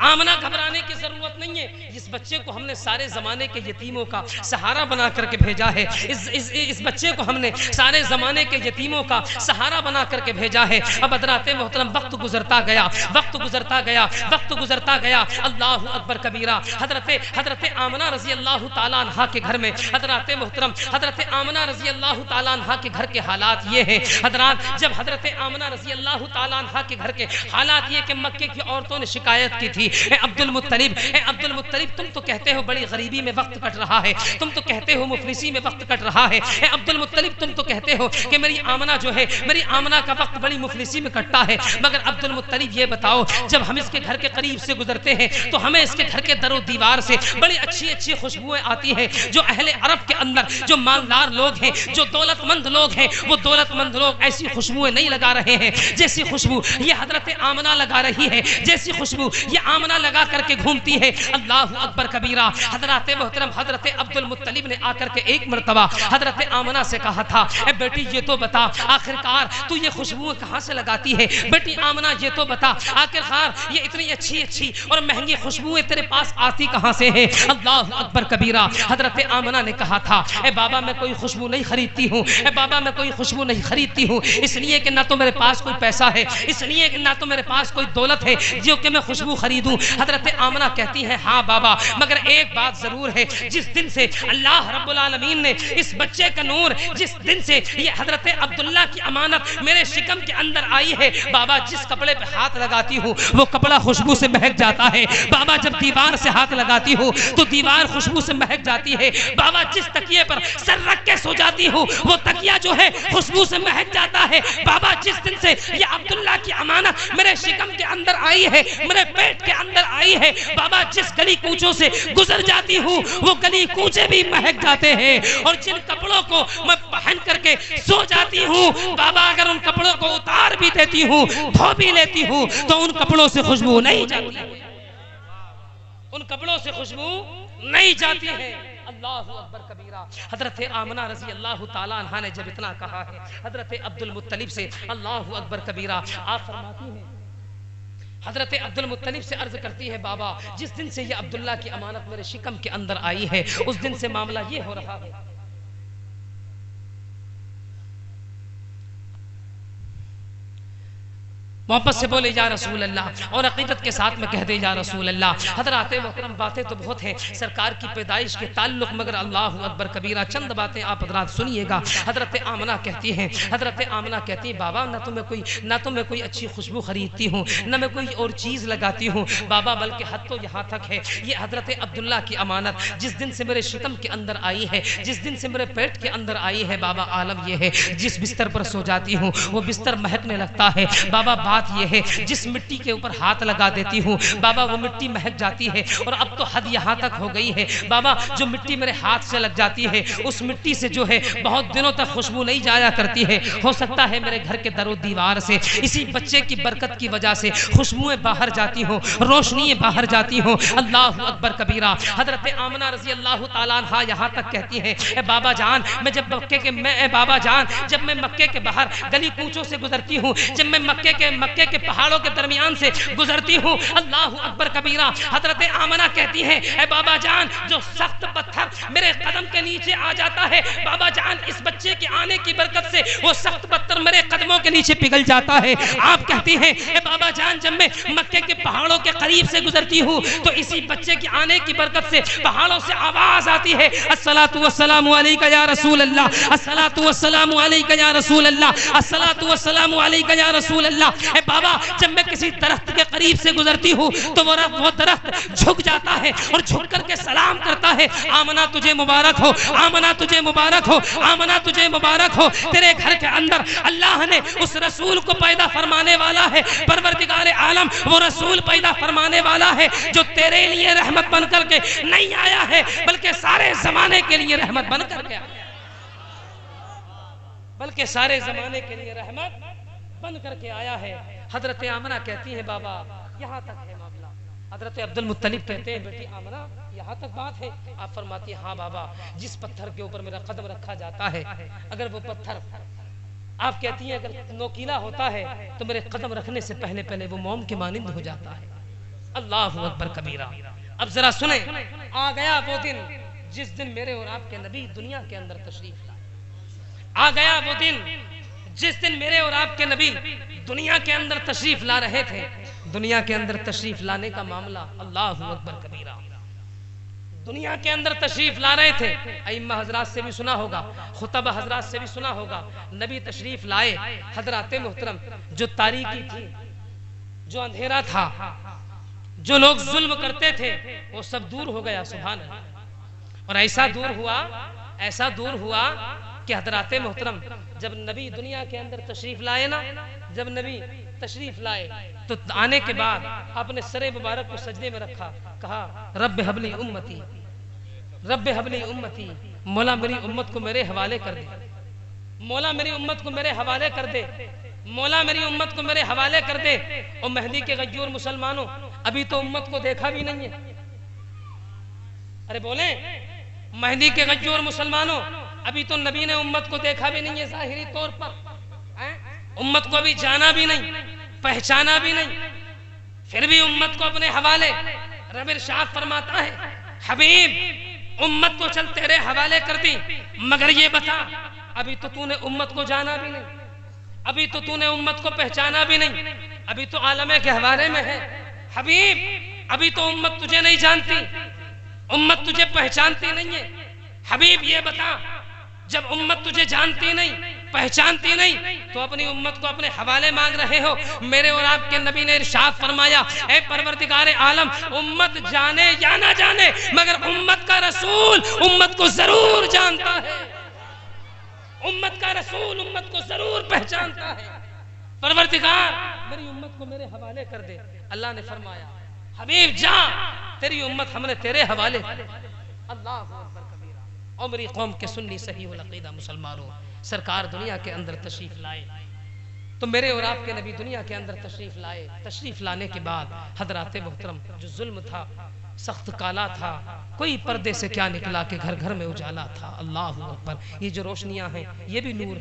آمنہ گھبرانے کی ضرورت نہیں ہے، اس بچے کو ہم نے سارے زمانے کے یتیموں کا سہارا بنا کر کے بھیجا ہے، اس بچے کو ہم نے سارے زمانے کے یتیموں کا سہارا بنا کر کے بھیجا ہے۔ اب حضرات محترم وقت گزرتا گیا، وقت گزرتا گیا، وقت گزرتا گیا، اللہ اکبر کبیرہ۔ حضرت آمنہ رضی اللہ تعالیٰ عنہ کے گھر میں حضرات محترم، حضرت آمنہ رضی اللہ تعالیٰ عنہ کے گھر کے حالات یہ ہیں حضرات، جب حضرت آمنہ رضی اللہ تعالیٰ عنہ کے گھر کے حالات یہ کہ مکے کی عورتوں نے شکایت کی تھی، اے عبد المطلب، اے عبد المطلب تم تو کہتے ہو بڑی غریبی میں وقت کٹ رہا ہے، تم تو کہتے ہو مفلسی میں وقت کٹ رہا ہے، اے عبد المطلب تم تو کہتے ہو کہ میری آمنہ جو ہے، میری آمنہ کا وقت بڑی مفلسی میں کٹتا ہے، مگر عبد المطلب یہ بتاؤ جب ہم اس کے گھر کے قریب سے گزرتے ہیں تو ہمیں اس کے گھر کے در و دیوار سے بڑی اچھی اچھی خوشبوئیں آتی ہیں، جو اہل عرب کے اندر جو مالدار لوگ ہیں، جو دولت مند لوگ ہیں، وہ دولت مند لوگ ایسی خوشبوئیں نہیں لگا رہے ہیں جیسی خوشبو یہ حضرت آمنہ لگا رہی ہے، جیسی خوشبو یہ آمنہ لگا کر کے گھومتی ہے، اللہ اکبر کبیرہ۔ حضرات محترم حضرت عبد المطلب نے آ کر کے ایک مرتبہ حضرت آمنہ سے کہا تھا، اے بیٹی یہ تو بتا آخرکار تو یہ خوشبو کہاں سے لگاتی ہے، بیٹی آمنہ یہ تو بتا آخرکار یہ اتنی اچھی اچھی اور مہنگی خوشبوئیں تیرے پاس آتی کہاں سے ہیں، اللہ اکبر کبیرہ۔ حضرت آمنہ نے کہا تھا، اے بابا میں کوئی خوشبو نہیں خریدتی ہوں، اے بابا میں کوئی خوشبو نہیں خریدتی ہوں، اس لیے کہ نہ تو میرے پاس کوئی پیسہ ہے، اس لیے کہ نہ تو میرے پاس کوئی دولت ہے جو کہ میں خوشبو خریدوں، خریدوں؟ حضرت آمنہ کہتی ہیں ہاں بابا، مگر ایک بات ضرور ہے، جس دن سے اللہ رب العالمین نے اس بچے کا نور، جس دن سے یہ حضرت عبداللہ کی امانت میرے شکم کے اندر آئی ہے بابا، جس کپڑے پہ ہاتھ لگاتی ہوں وہ کپڑا خوشبو سے مہک جاتا ہے بابا، جب دیوار سے ہاتھ لگاتی ہوں تو دیوار خوشبو سے مہک جاتی ہے بابا، جس تکیے پر سر رکھ کے سو جاتی ہوں وہ تکیہ جو ہے خوشبو سے مہک جاتا ہے بابا، جس دن سے یہ عبداللہ کی امانت میرے شکم کے اندر آئی ہے، میرے پیٹ کے اندر آئی ہے بابا، جس گلی کوچوں سے گزر جاتی ہوں وہ گلی کوچے بھی مہک جاتے ہیں، اور جن کپڑوں کو میں پہن کر کے سو جاتی ہوں بابا، اگر ان کپڑوں کو اتار بھی دیتی ہوں، دھو بھی لیتی ہوں تو ان کپڑوں سے خوشبو نہیں جاتی، ان کپڑوں سے خوشبو نہیں جاتی ہے۔ اللہ اکبر کبیرہ۔ حضرت آمنہ رضی اللہ تعالیٰ عنہ نے جب اتنا کہا ہے حضرت عبد المطلب سے، اللہ اکبر کبیرہ، آپ فرماتی ہیں حضرت عبد المطلب سے عرض کرتی ہے بابا، جس دن سے یہ عبداللہ کی امانت میرے شکم کے اندر آئی ہے اس دن سے معاملہ یہ ہو رہا ہے، محبت سے بولے یا رسول اللہ، اور عقیدت کے ساتھ میں کہہ دے یا رسول اللہ۔ حضرات محترم، باتیں تو بہت ہیں سرکار کی پیدائش کے تعلق، مگر اللہ اکبر کبیرہ چند باتیں آپ حضرات سنیے گا۔ حضرت آمنہ کہتی ہیں، حضرت آمنہ کہتی ہیں بابا، نہ تو میں کوئی اچھی خوشبو خریدتی ہوں، نہ میں کوئی اور چیز لگاتی ہوں بابا، بلکہ حد تو یہاں تک ہے یہ حضرت عبداللہ کی امانت جس دن سے میرے شکم کے اندر آئی ہے، جس دن سے میرے پیٹ کے اندر آئی ہے بابا، عالم یہ ہے جس بستر پر سو جاتی ہوں وہ بستر مہکنے لگتا ہے بابا، بات یہ ہے جس مٹی کے اوپر ہاتھ لگا دیتی ہوں بابا وہ مٹی مہک جاتی ہے، اور اب تو حد یہاں تک ہو گئی ہے بابا، جو مٹی میرے ہاتھ سے لگ جاتی ہے اس مٹی سے جو ہے بہت دنوں تک خوشبو نہیں جایا کرتی ہے، ہو سکتا ہے میرے گھر کے در و دیوار سے اسی بچے کی برکت کی وجہ سے خوشبوئیں باہر جاتی ہوں، روشنییں باہر جاتی ہوں۔ اللہ اکبر کبیرہ۔ حضرت آمنہ رضی اللہ تعالیٰ عنہا یہاں تک کہتی ہے اے بابا جان، جب میں مکے کے باہر گلی کوچوں سے گزرتی ہوں، جب میں مکے کے پہاڑوں کے درمیان سے گزرتی ہوں، اللہ اکبر کبیرہ، حضرت آمنہ کہتی ہیں اے بابا جان، جو سخت پتھر میرے قدم کے نیچے آ جاتا ہے بابا جان، اس بچے کے آنے کی برکت سے وہ سخت پتھر میرے قدموں کے نیچے پگھل جاتا ہے۔ آپ کہتی ہیں اے بابا جان، جب میں مکے کے پہاڑوں کے قریب سے گزرتی ہوں تو اسی بچے کے آنے کی برکت سے پہاڑوں سے آواز آتی ہے الصلاۃ والسلام علیک یا رسول اللہ، الصلاۃ والسلام علیک یا رسول اللہ، الصلاۃ والسلام علیک یا رسول اللہ۔ اے بابا، جب میں کسی درخت کے قریب سے گزرتی ہوں تو وہ درخت جھک جاتا ہے اور جھک کر کے سلام کرتا ہے، آمنہ تجھے مبارک ہو، آمنہ تجھے مبارک ہو، آمنہ تجھے مبارک ہو، تیرے گھر کے اندر اللہ نے اس رسول کو پیدا فرمانے والا ہے، پروردگار عالم وہ رسول پیدا فرمانے والا ہے جو تیرے لیے رحمت بن کر کے نہیں آیا ہے بلکہ سارے زمانے کے لیے رحمت بن کر کے آیا، بلکہ سارے زمانے کے لیے رحمت بن کر کے آیا ہے۔ حضرت آمنہ کہتی ہیں بابا یہاں تک ہے معاملہ۔ حضرت عبد المطلب کہتے ہیں بیٹی آمنہ یہاں تک بات ہے؟ آپ فرماتی ہیں ہاں بابا، جس پتھر کے اوپر میرا قدم رکھا جاتا ہے اگر وہ پتھر، آپ کہتی ہیں اگر نوکیلا ہوتا ہے تو میرے قدم رکھنے سے پہلے وہ موم کے مانند ہو جاتا ہے۔ اللہ اکبر کبیرہ۔ اب ذرا سنیں، آ گیا وہ دن جس دن میرے اور آپ کے نبی دنیا کے اندر تشریف لائے، آ گیا وہ دن جس دن میرے اور آپ کے نبی دنیا کے اندر تشریف لا رہے تھے۔ دنیا کے اندر تشریف لانے کا معاملہ، اللہ اکبر کبیرہ، دنیا کے اندر تشریف لا رہے تھے۔ ائمہ حضرات سے بھی سنا ہوگا، خطبہ حضرات سے بھی سنا ہوگا، نبی تشریف لائے، حضرات محترم، جو تاریکی تھی، جو اندھیرا تھا، جو لوگ ظلم کرتے تھے وہ سب دور ہو گیا، سبحان اللہ۔ اور ایسا دور ہوا کہ حضرات محترم جب نبی دنیا کے اندر تشریف لائے نا، جب نبی تشریف لائے تو آنے کے بعد آپ نے سر مبارک کو سجدے میں رکھا، کہا رب حبلی امتی، رب حبلی امتی، مولا میری امت کو میرے حوالے کر دے، مولا میری امت کو میرے حوالے کر دے، مولا میری امت کو میرے حوالے کر دے۔ اور مہدی کے غیور مسلمانوں، ابھی تو امت کو دیکھا بھی نہیں ہے، ارے بولیں مہدی کے غیور مسلمانوں، ابھی تو نبی نے امت کو دیکھا بھی نہیں ہے ظاہری طور پر، امت کو ابھی جانا بھی نہیں، پہچانا بھی نہیں، پھر بھی امت کو اپنے حوالے۔ رب ارشاد فرماتا ہے حبیب امت کو چل تیرے حوالے کر دی، مگر یہ بتا ابھی تو تو نے امت کو جانا بھی نہیں، ابھی تو تو نے امت کو پہچانا بھی نہیں، ابھی تو عالم کے حوالے میں ہے۔ حبیب ابھی تو امت تجھے نہیں جانتی، امت تجھے پہچانتی نہیں ہے۔ حبیب یہ بتا، جب امت تجھے جانتی نہیں، پہچانتی نہیں، تو اپنی امت کو اپنے حوالے مانگ رہے ہو۔ میرے اور آپ کے نبی نے ارشاد فرمایا، اے پروردگار عالم، امت جانے یا نہ جانے مگر امت کا رسول امت کو ضرور جانتا ہے، امت کا رسول امت کو ضرور پہچانتا ہے۔ پروردگار میری امت کو میرے حوالے کر دے۔ اللہ نے فرمایا، حبیب جا، تیری امت ہم نے تیرے حوالے۔ اللہ اکبر کبیرہ۔ اور میری قوم کے سنی صحیح العقیدہ مسلمانوں، سرکار دنیا کے اندر تشریف لائے تو میرے اور آپ کے نبی دنیا کے اندر تشریف لائے۔ تشریف لانے کے بعد حضرات محترم، جو ظلم تھا، سخت کالا تھا، کوئی پردے سے کیا نکلا کہ گھر گھر میں اجالا تھا۔ اللہ اکبر۔ یہ جو روشنیاں ہیں یہ بھی نور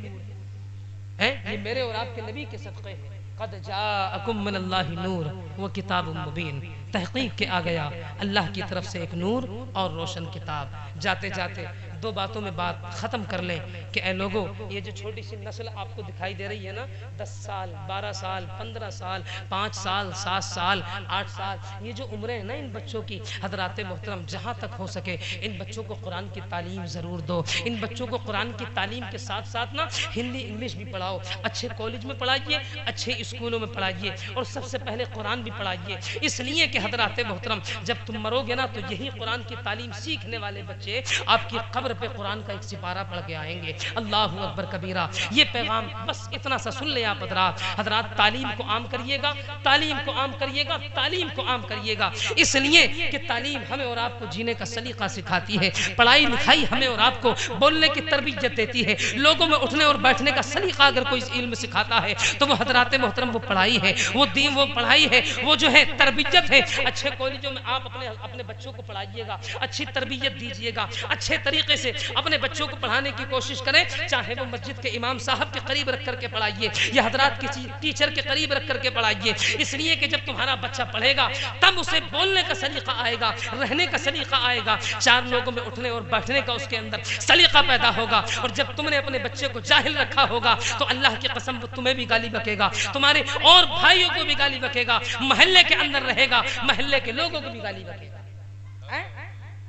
ہے، یہ میرے اور آپ کے نبی کے صدقے ہیں۔ قد جاءکم من اللہ نور و کتاب مبین، تحقیق کے آ گیا اللہ کی طرف سے ایک نور اور روشن کتاب۔ جاتے جاتے دو باتوں میں بات ختم کر لیں کہ اے لوگو، یہ جو چھوٹی سی نسل آپ کو دکھائی دے رہی ہے نا، 10 سال 12 سال 15 سال 5 سال 7 سال 8 سال، یہ جو عمریں ہیں نا ان بچوں کی، حضرات محترم جہاں تک ہو سکے ان بچوں کو قرآن کی تعلیم ضرور دو۔ ان بچوں کو قرآن کی تعلیم کے ساتھ ساتھ نا ہندی انگلش بھی پڑھاؤ، اچھے کالج میں پڑھائیے، اچھے اسکولوں میں پڑھائیے، اور سب سے پہلے قرآن بھی پڑھائیے، اس لیے کہ حضرات محترم جب تم مرو گے نا تو یہی قرآن کی تعلیم سیکھنے والے بچے آپ کی قبر پہ قرآن کا ایک سپارہ پڑھ کے آئیں گے۔ اللہ اکبر کبیرہ۔ یہ پیغام بس اتنا سا سن لیں آپ حضرات، تعلیم کو عام کریے گا، تعلیم کو عام کریے گا، تعلیم کو عام کریے گا، اس لیے کہ تعلیم ہمیں اور آپ کو جینے کا سلیقہ سکھاتی ہے، پڑھائی لکھائی ہمیں اور آپ کو بولنے کی تربیت دیتی ہے، لوگوں میں اٹھنے اور بیٹھنے کا سلیقہ اگر کوئی علم سکھاتا ہے تو وہ حضرات محترم وہ پڑھائی ہے، وہ دین، وہ پڑھائی ہے، وہ جو ہے تربیت ہے۔ اچھے کالجوں میں آپ اپنے بچوں کو پڑھائیے گا، اچھی تربیت دیجیے گا، اچھے طریقے سے اپنے بچوں کو پڑھانے کی کوشش کریں، چاہے وہ مسجد کے امام صاحب کے قریب رکھ کر کے پڑھائیے یا حضرات کسی ٹیچر کے قریب رکھ کر کے پڑھائیے، اس لیے کہ جب تمہارا بچہ پڑھے گا تب اسے بولنے کا سلیقہ آئے گا، رہنے کا سلیقہ آئے گا، چار لوگوں میں اٹھنے اور بیٹھنے کا اس کے اندر سلیقہ پیدا ہوگا۔ اور جب تم نے اپنے بچے کو جاہل رکھا ہوگا تو اللہ کی قسم وہ تمہیں بھی گالی بکے گا، تمہارے اور بھائیوں کو بھی گالی بکے گا، محلے کے اندر رہے گا، محلے کے لوگوں کو بھی گالی بکے گا۔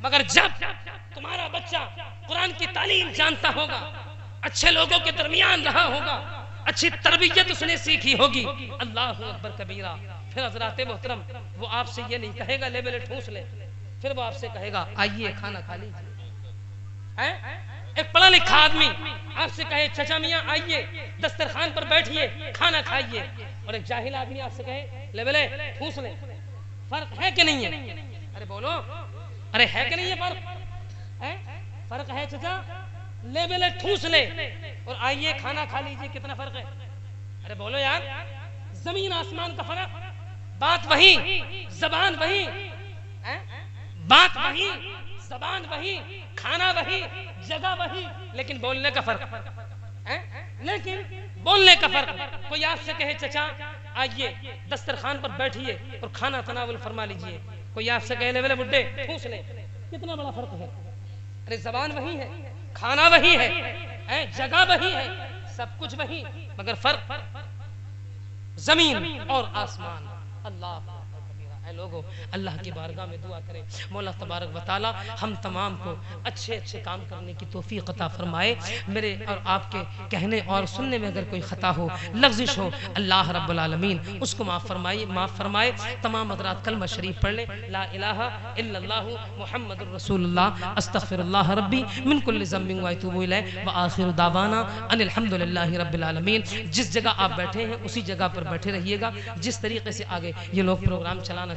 مگر جب تمہارا بچہ قرآن کی تعلیم جانتا ہوگا، اچھے لوگوں کے درمیان رہا ہوگا، اچھی تربیت اس نے سیکھی ہوگی، اللہ اکبر کبیرہ، پھر حضرات محترم وہ آپ سے یہ نہیں کہے گا لے بلے ٹھوس لے، پھر وہ آپ سے کہے گا آئیے کھانا کھا لیجیے۔ ایک پڑھا لکھا آدمی آپ سے کہے چچا میاں آئیے دسترخوان پر بیٹھیے کھانا کھائیے، اور ایک جاہل آدمی آپ سے کہے لے بلے ٹھوس لے، فرق ہے کہ نہیں ہے؟ ارے بولو، ارے ہے کہ نہیں ہے فرق؟ فرق ہے چچا، لے بلے ٹھوس لے اور آئیے کھانا کھا لیجیے، کتنا فرق ہے؟ ارے بولو یار، زمین آسمان کا فرق، بات وہی، زبان وہی، بات وہی، زبان وہی، کھانا وہی، جگہ وہی، لیکن بولنے کا فرق، لیکن بولنے کا فرق۔ کوئی آپ سے کہے چچا آئیے دسترخوان پر بیٹھیے اور کھانا تناول فرما لیجیے، کوئی آپ سے کہے لے بلے بڈھے ٹھوس لے، کتنا بڑا فرق ہے؟ ارے زبان وہی ہے، کھانا وہی ہے، جگہ وہی ہے، سب کچھ وہی، مگر فرق زمین اور آسمان۔ اللہ اے لوگوں، اللہ کی بارگاہ میں دعا کریں مولا تبارک و تعالی ہم تمام کو اچھے اچھے کام کرنے کی توفیق عطا فرمائے۔ میرے اور آپ کے کہنے اور سننے میں اگر کوئی خطا ہو، لغزش ہو، اللہ رب العالمین اس کو معاف فرمائے۔ تمام حضرات کلمہ شریف پڑھ لیں، لا الہ الا اللہ محمد الرسول اللہ، استغفر اللہ ربی من کل ذنب و اتوب الیہ، وآخر دعوانا ان الحمدللہ رب العالمین۔ جس جگہ آپ بیٹھے ہیں اسی جگہ پر بیٹھے رہیے گا، جس طریقے سے آگے یہ لوگ پروگرام چلانا